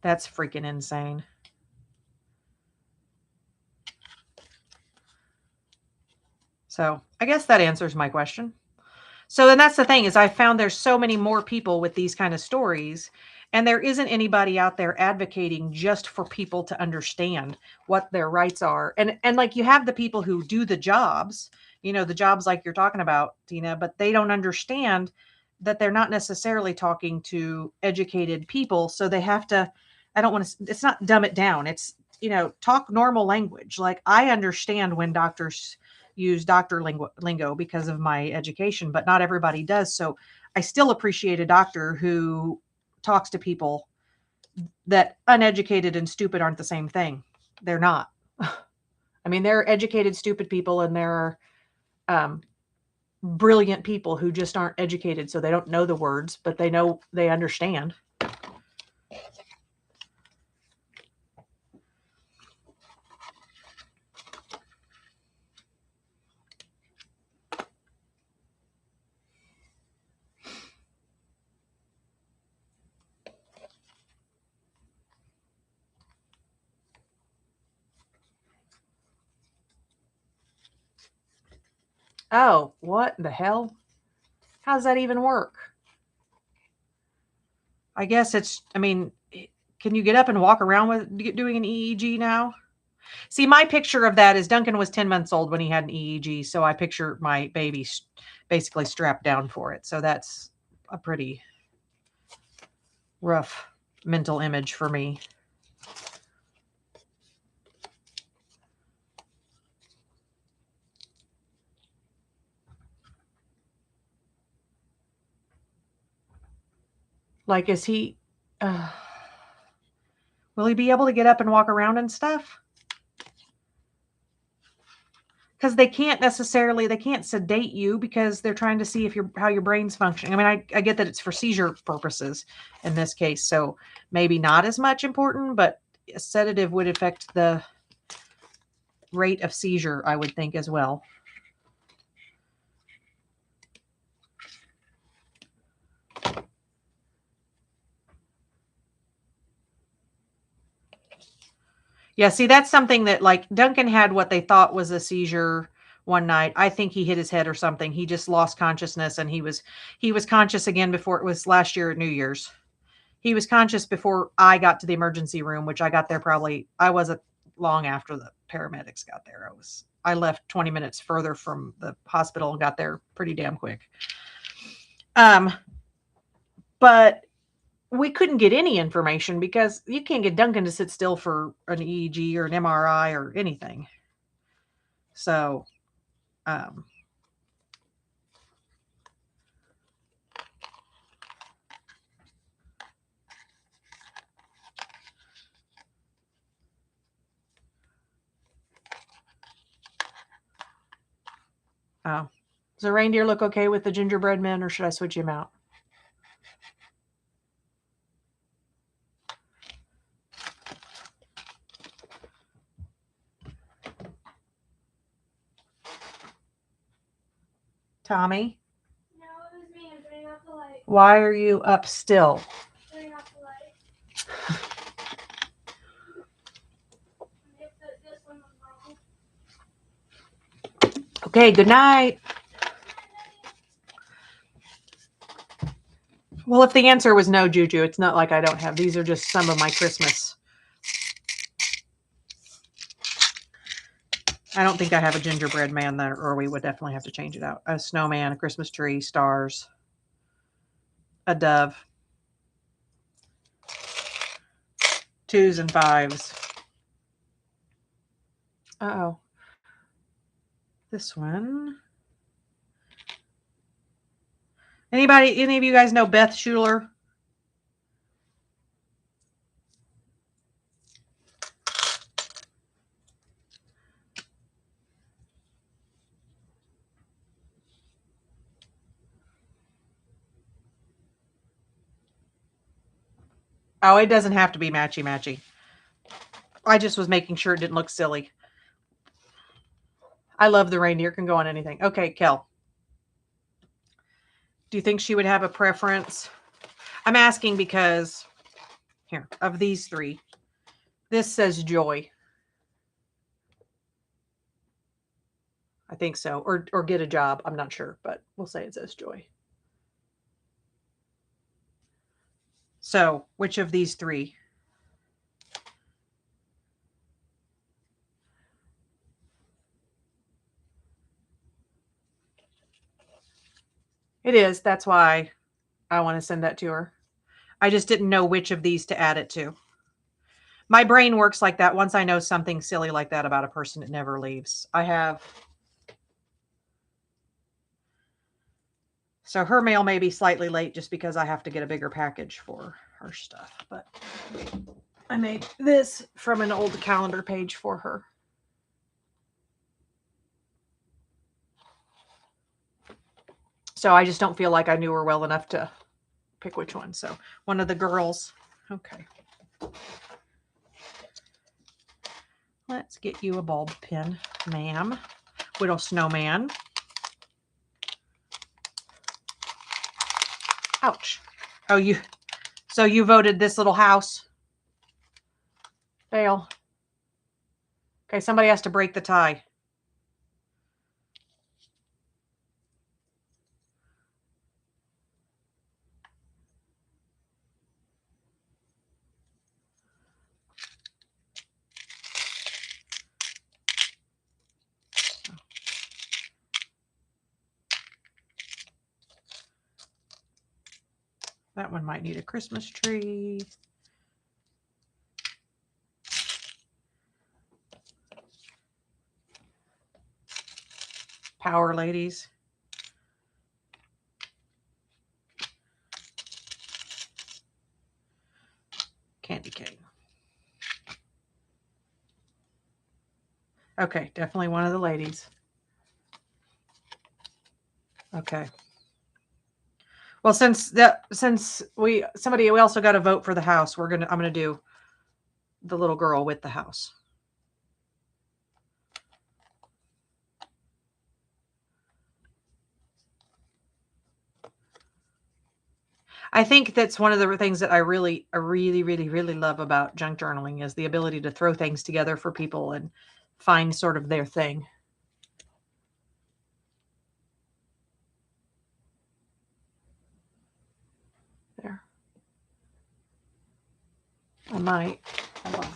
That's freaking insane. So I guess that answers my question. So then that's the thing, is I found there's so many more people with these kind of stories, and there isn't anybody out there advocating just for people to understand what their rights are. And like, you have the people who do the jobs, the jobs like you're talking about, Tina, but they don't understand that they're not necessarily talking to educated people. So they have to, it's not dumb it down. It's, talk normal language. Like, I understand when doctors use doctor lingo because of my education, but not everybody does. So I still appreciate a doctor who talks to people that uneducated and stupid aren't the same thing. They're not. I mean, there are educated, stupid people, and there are brilliant people who just aren't educated, so they don't know the words, but they understand. Oh, what the hell? How does that even work? I guess I mean, can you get up and walk around with doing an EEG now? See, my picture of that is Duncan was 10 months old when he had an EEG. So I picture my baby basically strapped down for it. So that's a pretty rough mental image for me. Like, is he, will he be able to get up and walk around and stuff? Because they can't sedate you because they're trying to see how your brain's functioning. I mean, I get that it's for seizure purposes in this case, so maybe not as much important, but a sedative would affect the rate of seizure, I would think, as well. Yeah, see, that's something that, like, Duncan had what they thought was a seizure one night. I think he hit his head or something. He just lost consciousness, and he was conscious again before it was last year at New Year's. He was conscious before I got to the emergency room, which I got there I wasn't long after the paramedics got there. I left 20 minutes further from the hospital and got there pretty damn quick. But we couldn't get any information because you can't get Duncan to sit still for an EEG or an MRI or anything. So, does the reindeer look okay with the gingerbread men, or should I switch him out? Tommy? No, it was me. I'm turning off the light. Why are you up still? Turning off the light. This one was wrong. Okay, good night. Well, if the answer was no, Juju, it's not like I don't have. These are just some of my Christmas. I don't think I have a gingerbread man there, or we would definitely have to change it out. A snowman, a Christmas tree, stars, a dove, 2s and 5s. Uh-oh. This one. Any of you guys know Beth Schuler? Oh, it doesn't have to be matchy-matchy. I just was making sure it didn't look silly. I love the reindeer. Can go on anything. Okay, Kel. Do you think she would have a preference? I'm asking because, here, of these 3, this says joy. I think so. Or get a job. I'm not sure, but we'll say it says joy. So, which of these 3? It is. That's why I want to send that to her. I just didn't know which of these to add it to. My brain works like that. Once I know something silly like that about a person, it never leaves. So her mail may be slightly late just because I have to get a bigger package for her stuff, but I made this from an old calendar page for her. So I just don't feel like I knew her well enough to pick which one. So one of the girls. Okay. Let's get you a bulb pin, ma'am. Widow Snowman. Ouch. Oh, so you voted this little house? Fail. Okay, somebody has to break the tie. That one might need a Christmas tree. Power ladies. Candy cane. Okay, definitely one of the ladies. Okay. Well, we also got to vote for the house. I'm gonna do the little girl with the house. I think that's one of the things that I really love about junk journaling is the ability to throw things together for people and find sort of their thing. There. I might. Hold on.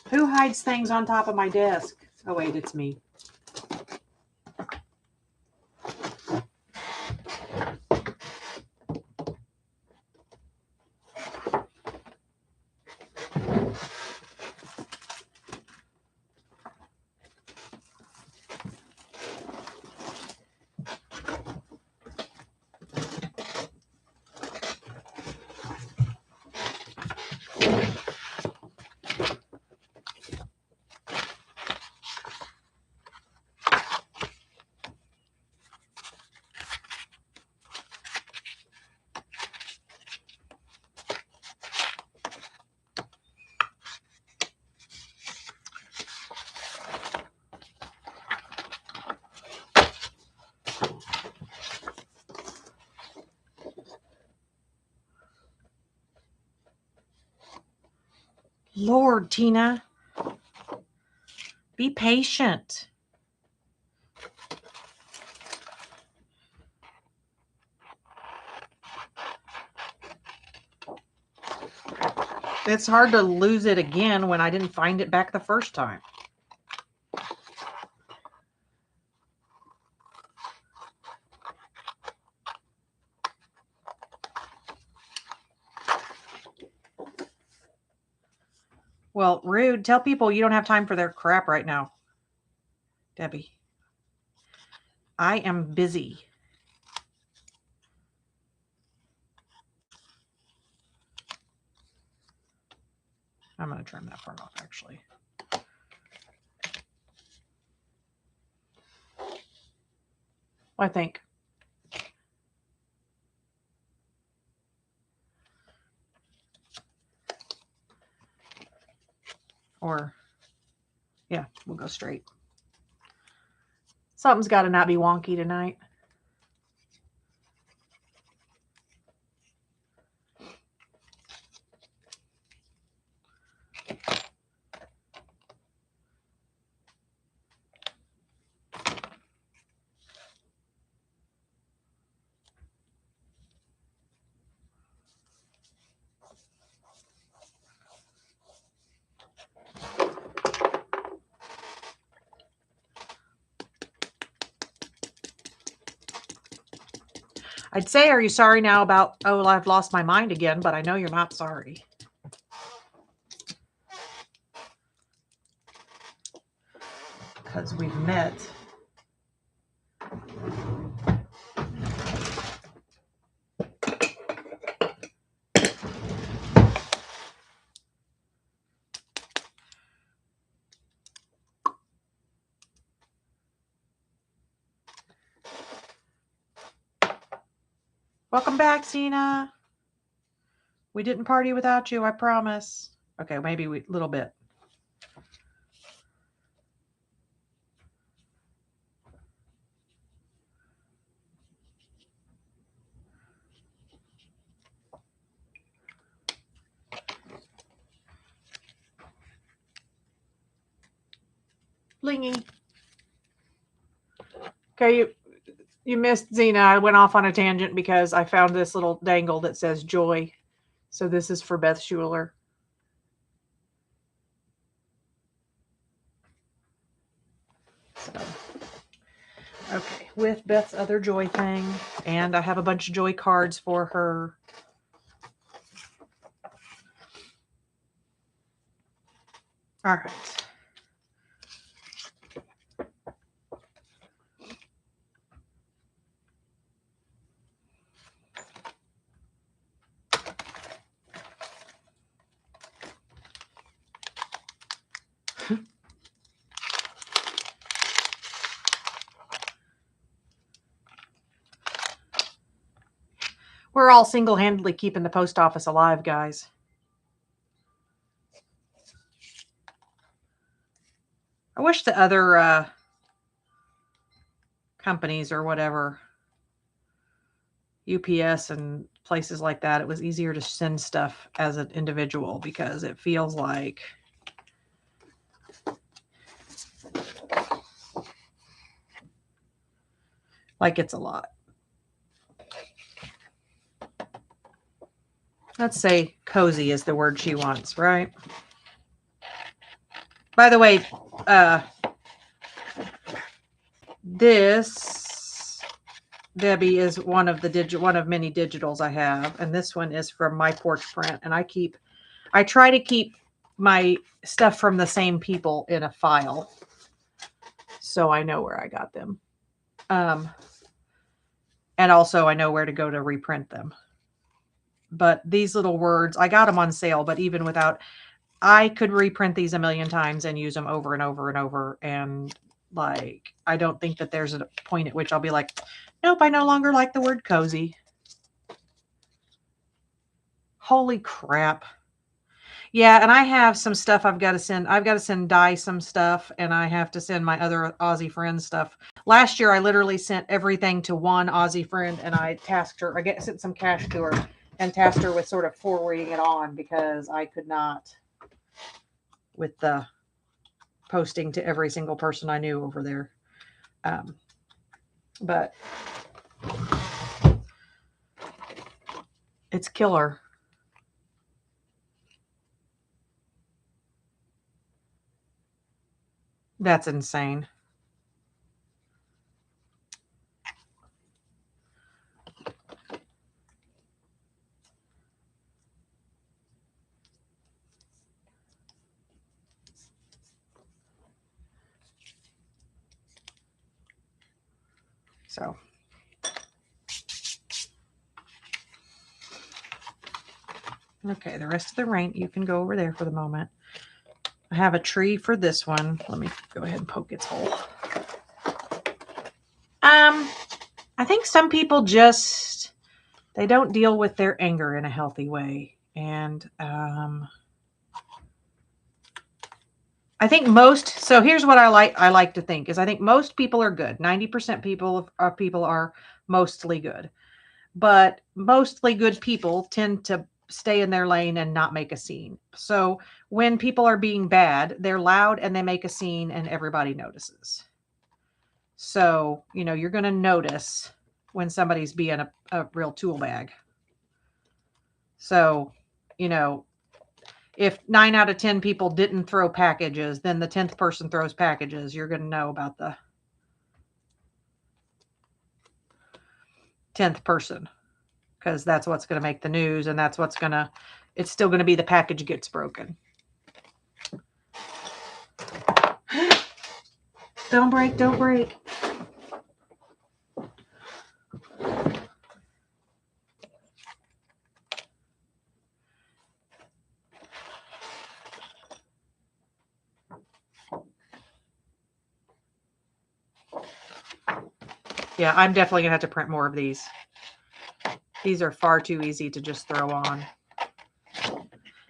Who hides things on top of my desk? Oh, wait, it's me. Lord, Tina, be patient. It's hard to lose it again when I didn't find it back the first time. Well, rude. Tell people you don't have time for their crap right now. Debbie. I am busy. I'm going to trim that part off, actually. I think. Or, yeah, we'll go straight. Something's got to not be wonky tonight. I'd say, are you sorry now about, oh, I've lost my mind again, but I know you're not sorry. Because we've met. Welcome back, Cena. We didn't party without you, I promise. Okay, maybe a little bit. Blingy. Okay, you missed Xena. I went off on a tangent because I found this little dangle that says joy. So this is for Beth Schuler. So, okay, with Beth's other joy thing. And I have a bunch of joy cards for her. All right. We're all single-handedly keeping the post office alive, guys. I wish the other companies or whatever, UPS and places like that, it was easier to send stuff as an individual because it feels like it's a lot. Let's say cozy is the word she wants, right? By the way, this Debbie is one of many digitals I have, and this one is from My Porch Print, and I try to keep my stuff from the same people in a file so I know where I got them. And also I know where to go to reprint them. But these little words, I got them on sale, but even without, I could reprint these a million times and use them over and over and over. And like, I don't think that there's a point at which I'll be like, nope, I no longer like the word cozy. Holy crap. Yeah, and I have some stuff I've got to send. I've got to send Di some stuff, and I have to send my other Aussie friend stuff. Last year, I literally sent everything to one Aussie friend, and I tasked her. I sent some cash to her and tasked her with sort of forwarding it on because I could not with the posting to every single person I knew over there. But it's killer. That's insane. So okay, the rest of the rank, you can go over there for the moment. I have a tree for this one. Let me go ahead and poke its hole. I think some people just, they don't deal with their anger in a healthy way. And I think so here's what I like to think is I think most people are good. 90% people are mostly good. But mostly good people tend to stay in their lane and not make a scene. So when people are being bad, they're loud and they make a scene and everybody notices. So, you're going to notice when somebody's being a real tool bag. So, if 9 out of 10 people didn't throw packages, then the 10th person throws packages. You're going to know about 10th person, because that's what's going to make the news, and that's what's going to, it's still going to be the package gets broken. Don't break, don't break. Yeah, I'm definitely going to have to print more of these. These are far too easy to just throw on.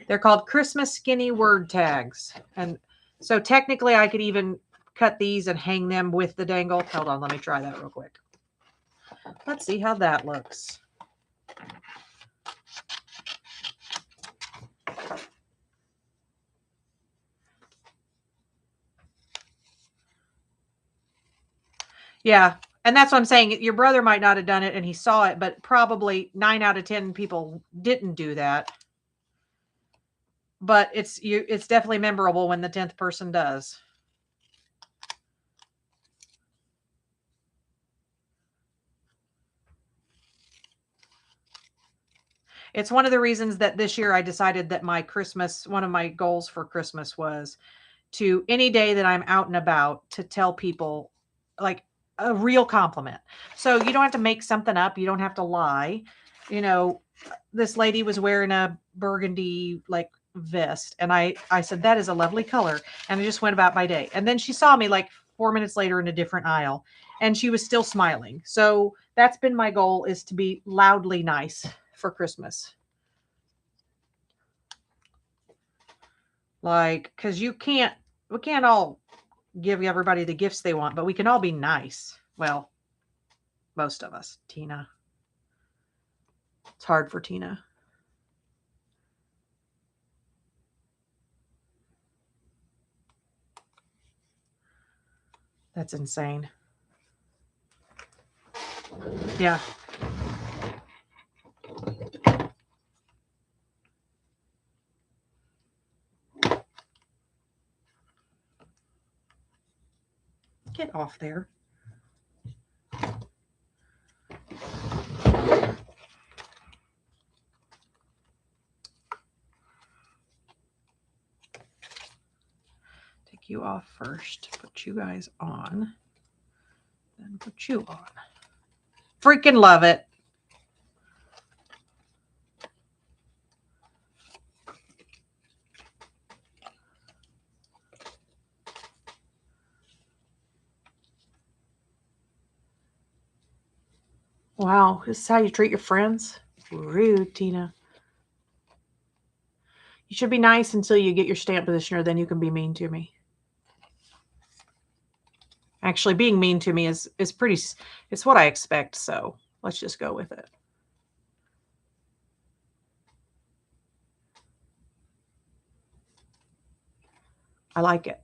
They're called Christmas skinny word tags. And so technically I could even cut these and hang them with the dangle. Hold on, let me try that real quick. Let's see how that looks. Yeah. And that's what I'm saying. Your brother might not have done it and he saw it, but probably 9 out of 10 people didn't do that. But it's definitely memorable when the 10th person does. It's one of the reasons that this year I decided that one of my goals for Christmas was to any day that I'm out and about to tell people like a real compliment. So you don't have to make something up. You don't have to lie. You know, this lady was wearing a burgundy like vest and I said, that is a lovely color. And I just went about my day. And then she saw me like 4 minutes later in a different aisle and she was still smiling. So that's been my goal, is to be loudly nice for Christmas. Like, because we can't all give everybody the gifts they want, but we can all be nice. Well, most of us. Tina. It's hard for Tina. That's insane. Yeah. Get off there. Take you off first. Put you guys on. Then put you on. Freaking love it. Wow, this is how you treat your friends? Rude, Tina. You should be nice until you get your stamp positioner, then you can be mean to me. Actually, being mean to me is pretty, it's what I expect, so let's just go with it. I like it.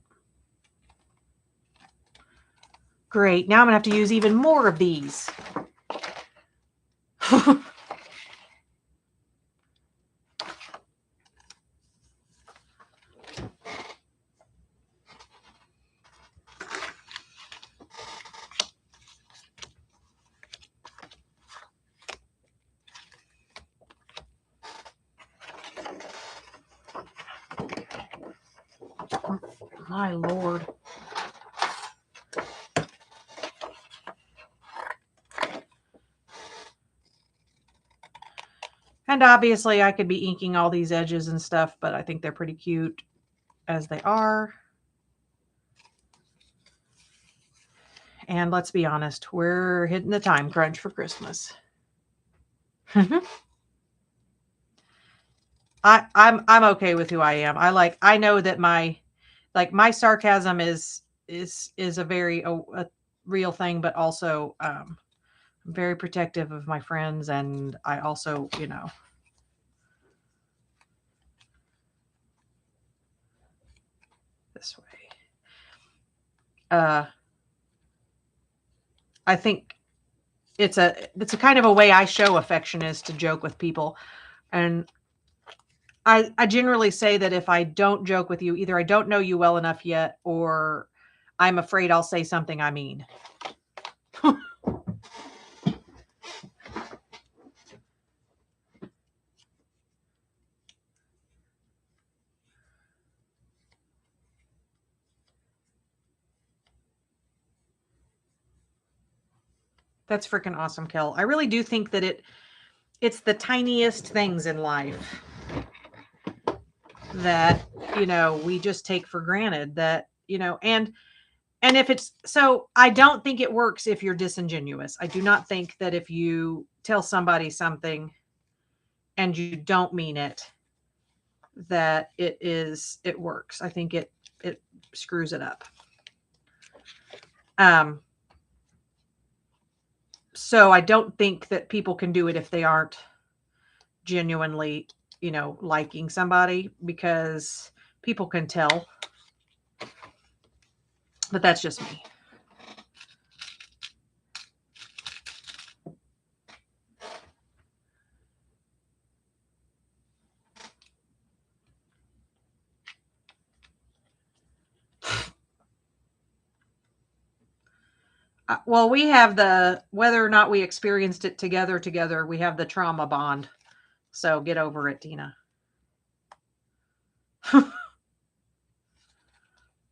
Great. Now I'm going to have to use even more of these. My Lord. And obviously I could be inking all these edges and stuff, but I think they're pretty cute as they are. And let's be honest, we're hitting the time crunch for Christmas. I'm okay with who I am. I know that my sarcasm is a very a real thing, but also I'm very protective of my friends, and I also, you know, this way. I think it's a kind of a way I show affection, is to joke with people. And I generally say that if I don't joke with you, either I don't know you well enough yet, or I'm afraid I'll say something I mean. That's freaking awesome, Kel. I really do think that it's the tiniest things in life that, we just take for granted that, and if it's so, I don't think it works if you're disingenuous. I do not think that if you tell somebody something and you don't mean it, that it works. I think it screws it up. So I don't think that people can do it if they aren't genuinely, liking somebody, because people can tell. But that's just me. Well, we have whether or not we experienced it together, we have the trauma bond. So get over it, Tina.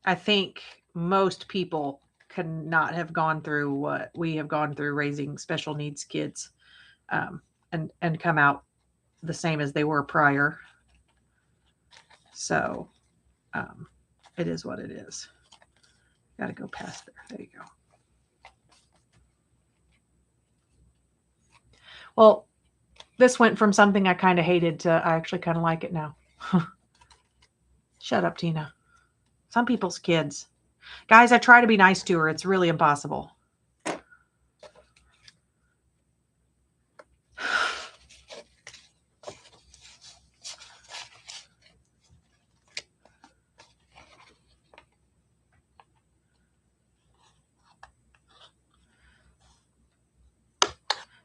I think most people could not have gone through what we have gone through raising special needs kids, and come out the same as they were prior. So it is what it is. Got to go past there. There you go. Well, this went from something I kind of hated to I actually kind of like it now. Shut up, Tina. Some people's kids. Guys, I try to be nice to her. It's really impossible.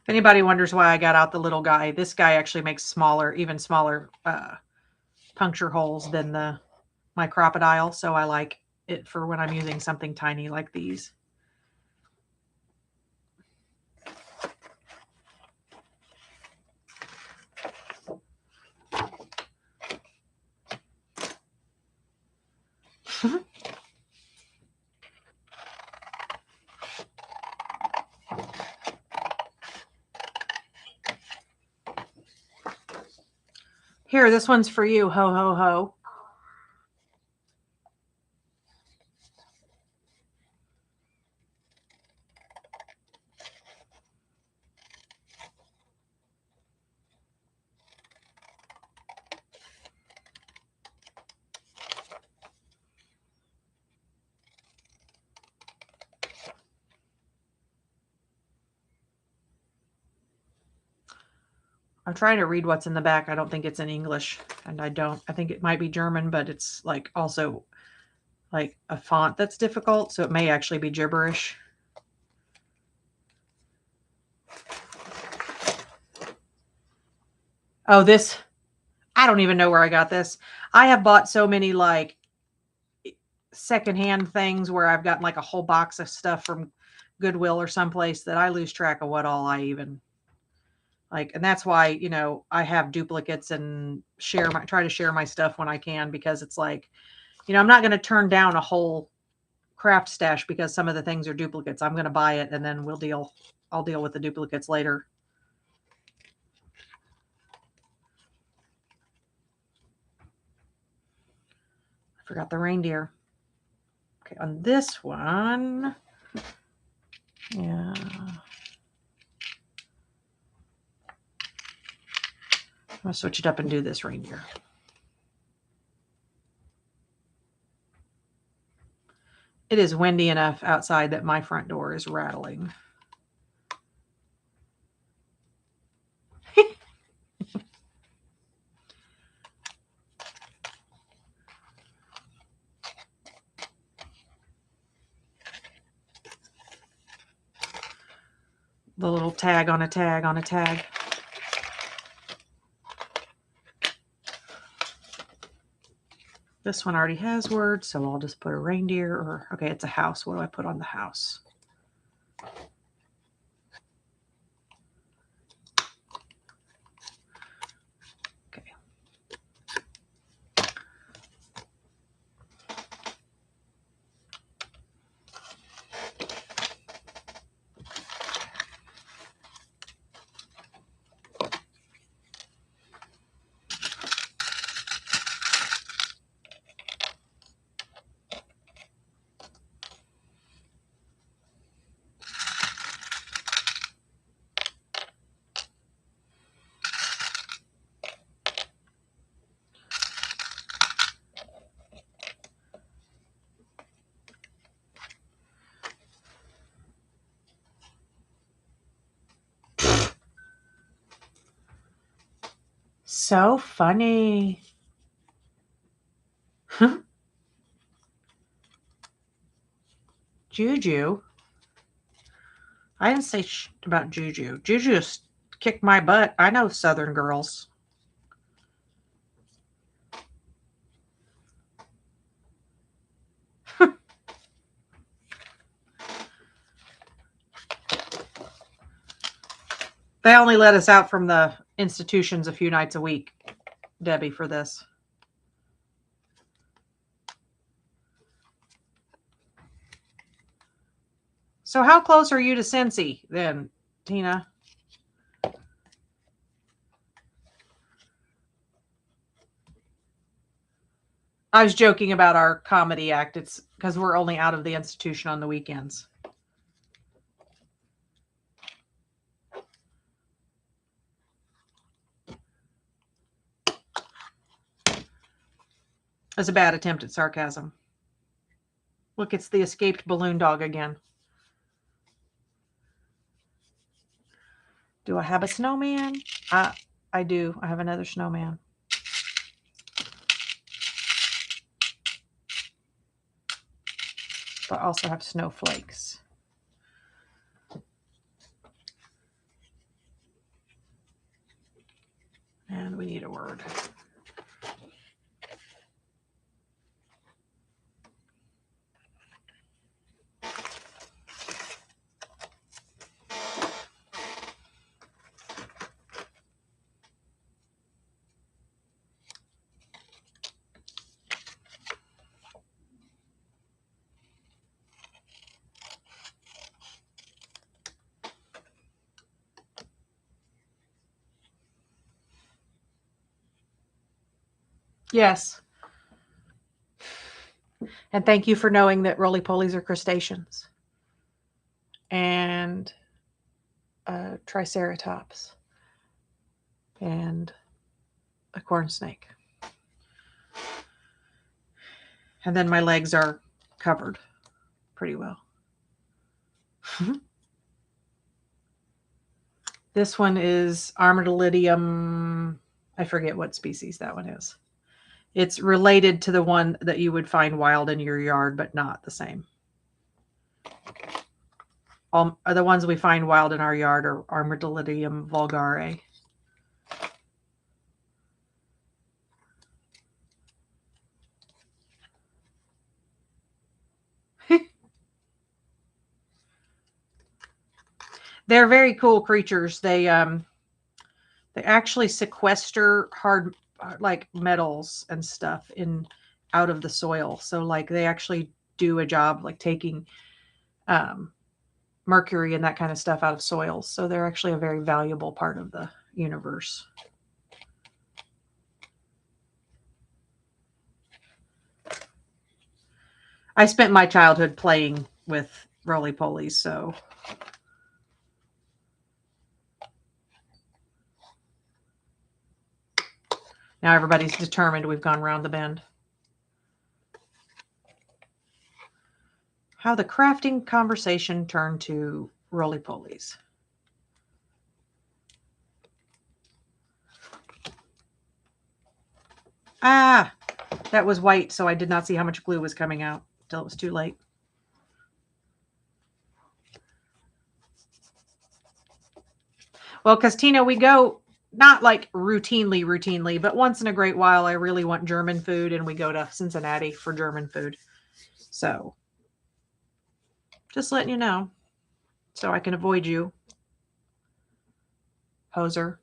If anybody wonders why I got out the little guy, this guy actually makes even smaller puncture holes than my crocodile. So I like it for when I'm using something tiny like these. Here, this one's for you. Ho, ho, ho. I'm trying to read what's in the back. I don't think it's in English, and I think it might be German, but it's like also like a font that's difficult, so it may actually be gibberish. Oh, I don't even know where I got this. I have bought so many like secondhand things where I've gotten like a whole box of stuff from Goodwill or someplace that I lose track of what all I even like. And that's why, I have duplicates and try to share my stuff when I can, because it's like, I'm not going to turn down a whole craft stash because some of the things are duplicates. I'm going to buy it and then I'll deal with the duplicates later. I forgot the reindeer. Okay, on this one, yeah. I'm going to switch it up and do this reindeer. It is windy enough outside that my front door is rattling. The little tag on a tag on a tag. This one already has words, so I'll just put a reindeer okay, it's a house. What do I put on the house? Okay. so funny. Juju. I didn't say about Juju. Juju kicked my butt. I know Southern girls. They only let us out from the institutions a few nights a week, Debbie, for this. So how close are you to Cincy then, Tina? I was joking about our comedy act. It's because we're only out of the institution on the weekends. It's a bad attempt at sarcasm. Look, it's the escaped balloon dog again. Do I have a snowman? I do. I have another snowman. But I also have snowflakes. And we need a word. Yes. And thank you for knowing that roly-polies are crustaceans. And triceratops. And a corn snake. And then my legs are covered pretty well. This one is Armadillidium. I forget what species that one is. It's related to the one that you would find wild in your yard, but not the same. The ones we find wild in our yard are Armadillidium vulgare. They're very cool creatures. They actually sequester hard like metals and stuff out of the soil. So like they actually do a job like taking mercury and that kind of stuff out of soils. So they're actually a very valuable part of the universe. I spent my childhood playing with roly-polies, so now everybody's determined we've gone round the bend. How the crafting conversation turned to roly-polies. Ah, that was white, so I did not see how much glue was coming out until it was too late. Well, because Tina, we go not like routinely, but once in a great while, I really want German food, and we go to Cincinnati for German food. So just letting you know so I can avoid you, poser.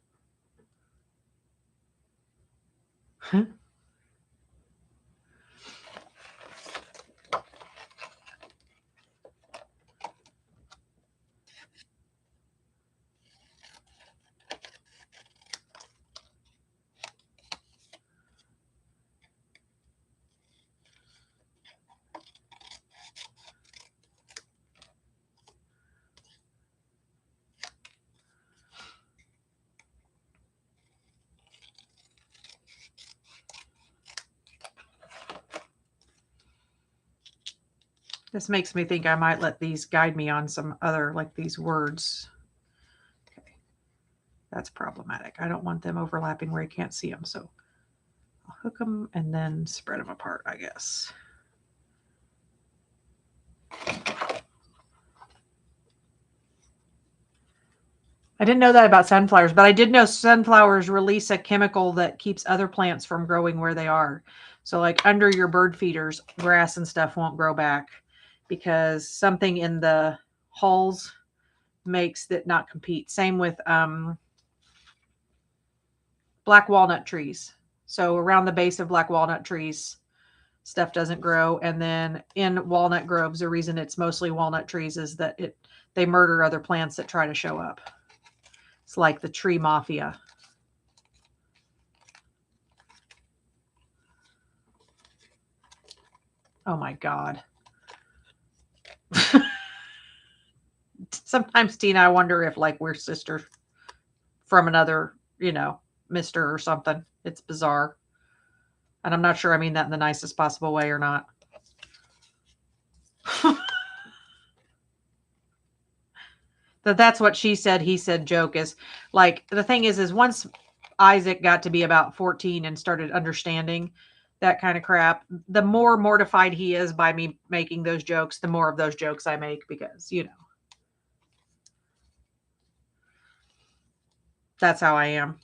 This makes me think I might let these guide me on some other, like these words. Okay. That's problematic. I don't want them overlapping where you can't see them. So I'll hook them and then spread them apart, I guess. I didn't know that about sunflowers, but I did know sunflowers release a chemical that keeps other plants from growing where they are. So like under your bird feeders, grass and stuff won't grow back because something in the hulls makes it not compete. Same with black walnut trees. So around the base of black walnut trees, stuff doesn't grow. And then in walnut groves, the reason it's mostly walnut trees is that they murder other plants that try to show up. It's like the tree mafia. Oh my God. Sometimes, Tina, I wonder if like we're sisters from another, mister or something. It's bizarre. And I'm not sure I mean that in the nicest possible way or not. That's what she said, he said joke is like, the thing is once Isaac got to be about 14 and started understanding that kind of crap, the more mortified he is by me making those jokes, the more of those jokes I make because, that's how I am.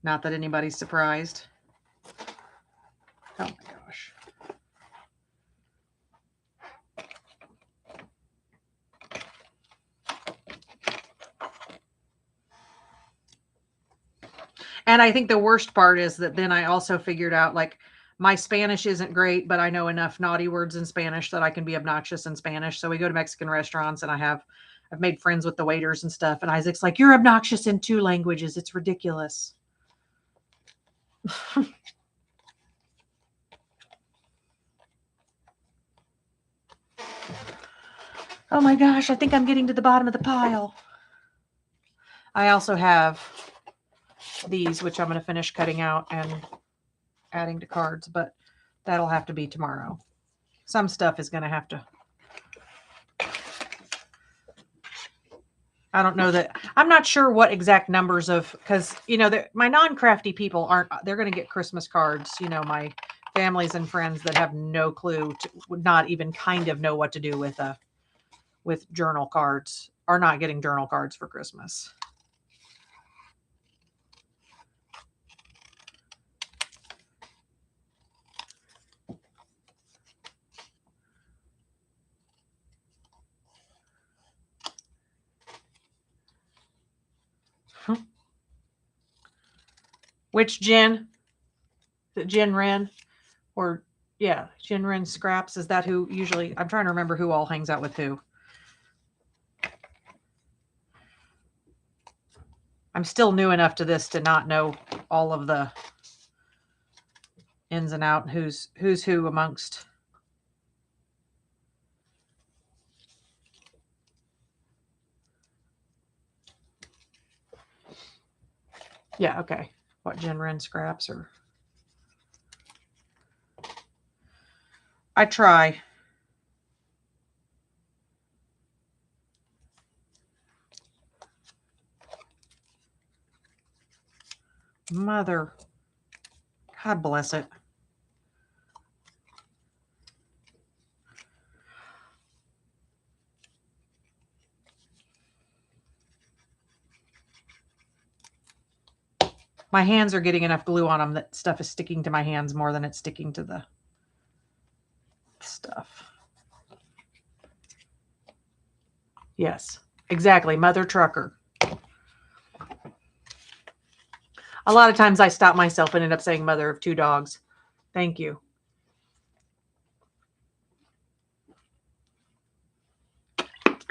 Not that anybody's surprised. Oh my gosh. And I think the worst part is that then I also figured out like my Spanish isn't great, but I know enough naughty words in Spanish that I can be obnoxious in Spanish. So we go to Mexican restaurants and I've made friends with the waiters and stuff. And Isaac's like, you're obnoxious in 2 languages. It's ridiculous. Oh my gosh, I think I'm getting to the bottom of the pile. I also have these, which I'm going to finish cutting out and adding to cards, but that'll have to be tomorrow. Some stuff is going to have to. I don't know that. I'm not sure what exact numbers of, because, my non-crafty people they're going to get Christmas cards, my families and friends that have no clue, would not even kind of know what to do with journal cards are not getting journal cards for Christmas. Which Jen? Is it Jen Wren? Or, yeah, Jen Wren Scraps. Is that who usually, I'm trying to remember who all hangs out with who. I'm still new enough to this to not know all of the ins and out, who's who amongst. Yeah, okay. What Jen Wren Scraps or. I try. Mother. God bless it. My hands are getting enough glue on them that stuff is sticking to my hands more than it's sticking to the stuff. Yes, exactly. Mother trucker. A lot of times I stop myself and end up saying mother of 2 dogs. Thank you.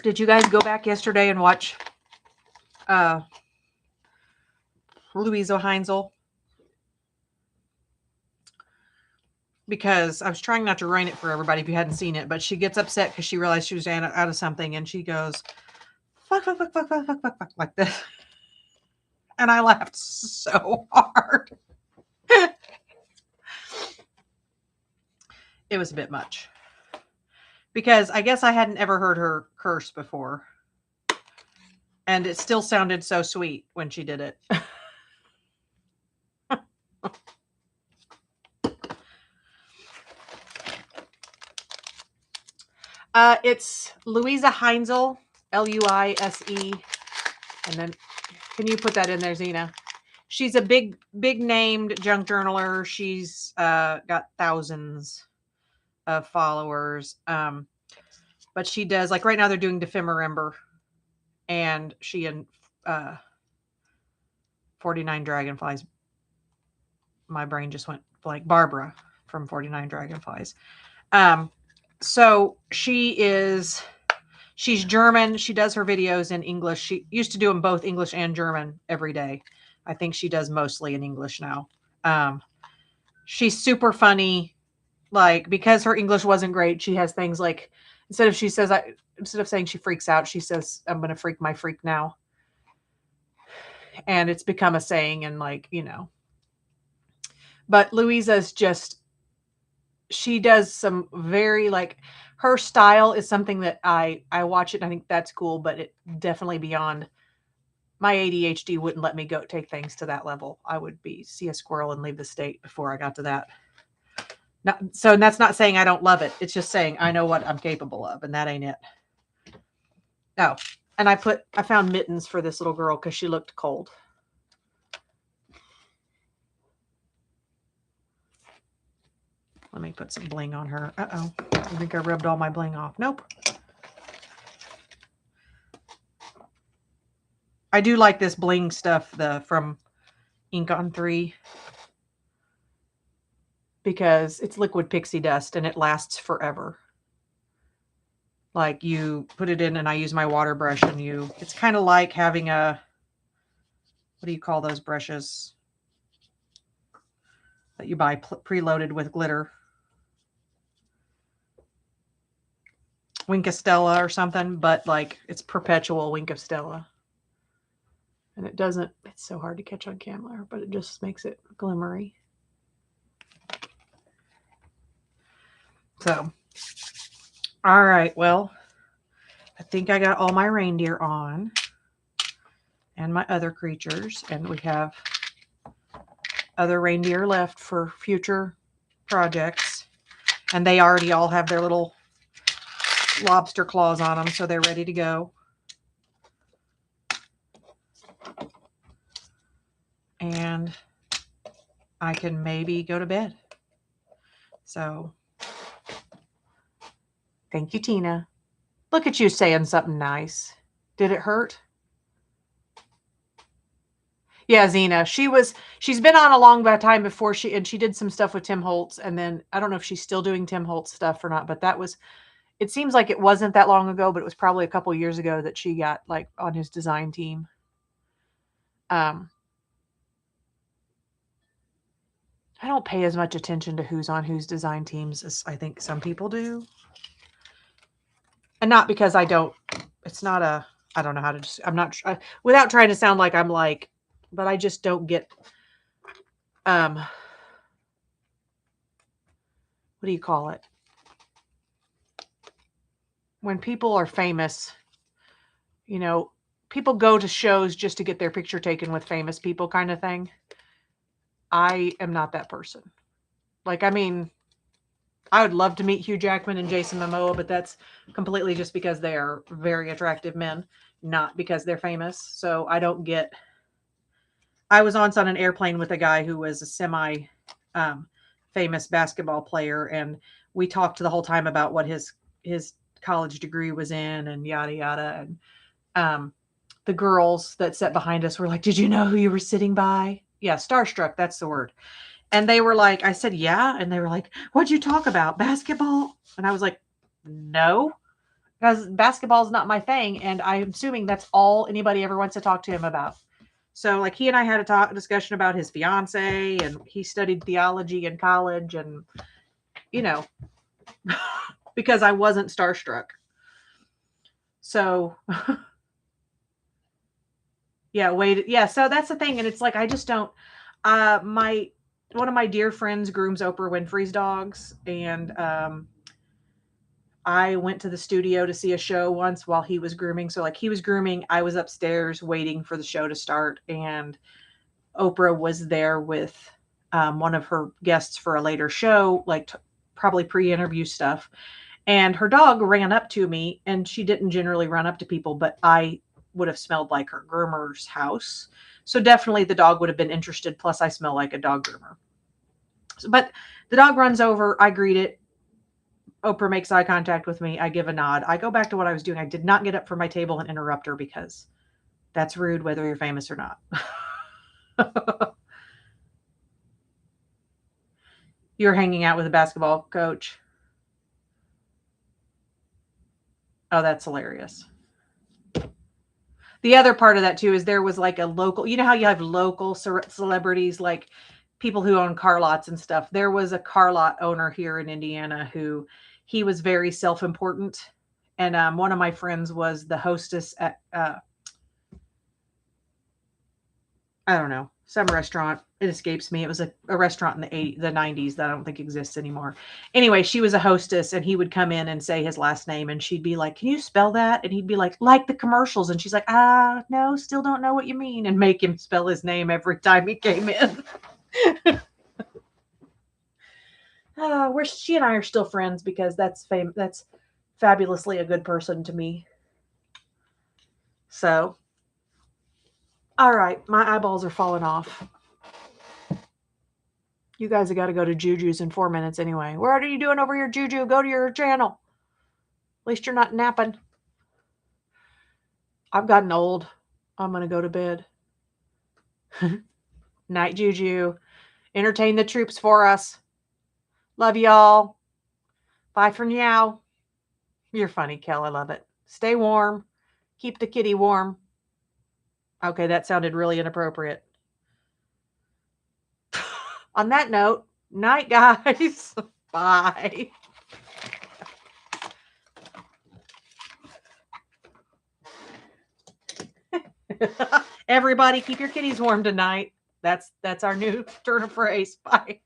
Did you guys go back yesterday and watch Louise O'Heinzel? Because I was trying not to ruin it for everybody if you hadn't seen it, but she gets upset because she realized she was out of something and she goes, fuck, fuck, fuck, fuck, fuck, fuck, fuck, fuck, like this. And I laughed so hard. It was a bit much. Because I guess I hadn't ever heard her curse before. And it still sounded so sweet when she did it. It's Louisa Heinzel, Luise. And then, can you put that in there, Zena? She's a big named junk journaler. She's got thousands of followers. But she does, like right now they're doing Defimmerember. And she and 49 Dragonflies. My brain just went like Barbara from 49 Dragonflies. So she's German. She does her videos in English. She used to do them both English and German every day. I think she does mostly in English now. She's super funny. Like, because her English wasn't great, she has things like, instead of saying she freaks out, she says, I'm going to freak my freak now. And it's become a saying, and like, you know, but Louisa's just, she does some very, like, her style is something that I watch it and I think that's cool, but it definitely beyond my ADHD wouldn't let me go take things to that level. I would see a squirrel and leave the state before I got to that. So that's not saying I don't love it. It's just saying I know what I'm capable of, and that ain't it. Oh, and I found mittens for this little girl because she looked cold. Let me put some bling on her. Uh-oh. I think I rubbed all my bling off. Nope. I do like this bling stuff, from Ink on 3. Because it's liquid pixie dust and it lasts forever. Like, you put it in and I use my water brush and it's kind of like having what do you call those brushes that you buy preloaded with glitter? Wink of Stella or something, but like it's perpetual Wink of Stella. And it's so hard to catch on camera, but it just makes it glimmery. So, all right, well, I think I got all my reindeer on and my other creatures, and we have other reindeer left for future projects, and they already all have their little lobster claws on them, so they're ready to go. And I can maybe go to bed. So, thank you, Tina. Look at you saying something nice. Did it hurt? Yeah, Zena. She's been on a long time before she did some stuff with Tim Holtz, and then I don't know if she's still doing Tim Holtz stuff or not, but it seems like it wasn't that long ago, but it was probably a couple years ago that she got like on his design team. I don't pay as much attention to who's on whose design teams as I think some people do. And not because I don't know how to I'm not, without trying to sound like I'm like, but I just don't get, what do you call it? When people are famous, people go to shows just to get their picture taken with famous people kind of thing. I am not that person. Like, I mean, I would love to meet Hugh Jackman and Jason Momoa, but that's completely just because they are very attractive men, not because they're famous. So I was on an airplane with a guy who was a semi famous basketball player, and we talked the whole time about what his college degree was in and yada yada. And the girls that sat behind us were like, "Did you know who you were sitting by?" Yeah, starstruck, that's the word. And they were like, I said, yeah. And they were like, what'd you talk about? Basketball? And I was like, no, because basketball is not my thing. And I'm assuming that's all anybody ever wants to talk to him about. So like he and I had a discussion about his fiance, and he studied theology in college, and, because I wasn't starstruck. So yeah, so that's the thing. And it's like, I just don't, one of my dear friends grooms Oprah Winfrey's dogs, and I went to the studio to see a show once while he was grooming. So like he was grooming, I was upstairs waiting for the show to start, and Oprah was there with one of her guests for a later show, like probably pre-interview stuff. And her dog ran up to me, and she didn't generally run up to people, but I would have smelled like her groomer's house. So definitely the dog would have been interested. Plus, I smell like a dog groomer. But the dog runs over. I greet it. Oprah makes eye contact with me. I give a nod. I go back to what I was doing. I did not get up from my table and interrupt her because that's rude, whether you're famous or not. You're hanging out with a basketball coach. Oh, that's hilarious. The other part of that too is there was like a local, you know how you have local celebrities, like people who own car lots and stuff. There was a car lot owner here in Indiana who he was very self-important. And one of my friends was the hostess at, I don't know, some restaurant. It escapes me. It was a restaurant in the 90s that I don't think exists anymore. Anyway, she was a hostess, and he would come in and say his last name, and she'd be like, "Can you spell that?" And he'd be like the commercials. And she's like, no, still don't know what you mean, and make him spell his name every time he came in. She and I are still friends because that's fabulously a good person to me. So, all right, my eyeballs are falling off. You guys have got to go to Juju's in 4 minutes anyway. What are you doing over here, Juju? Go to your channel. At least you're not napping. I've gotten old. I'm going to go to bed. Night, Juju. Entertain the troops for us. Love y'all. Bye for now. You're funny, Kel. I love it. Stay warm. Keep the kitty warm. Okay, that sounded really inappropriate. On that note, night, guys. Bye. Everybody, keep your kitties warm tonight. That's our new turn of phrase. Bye.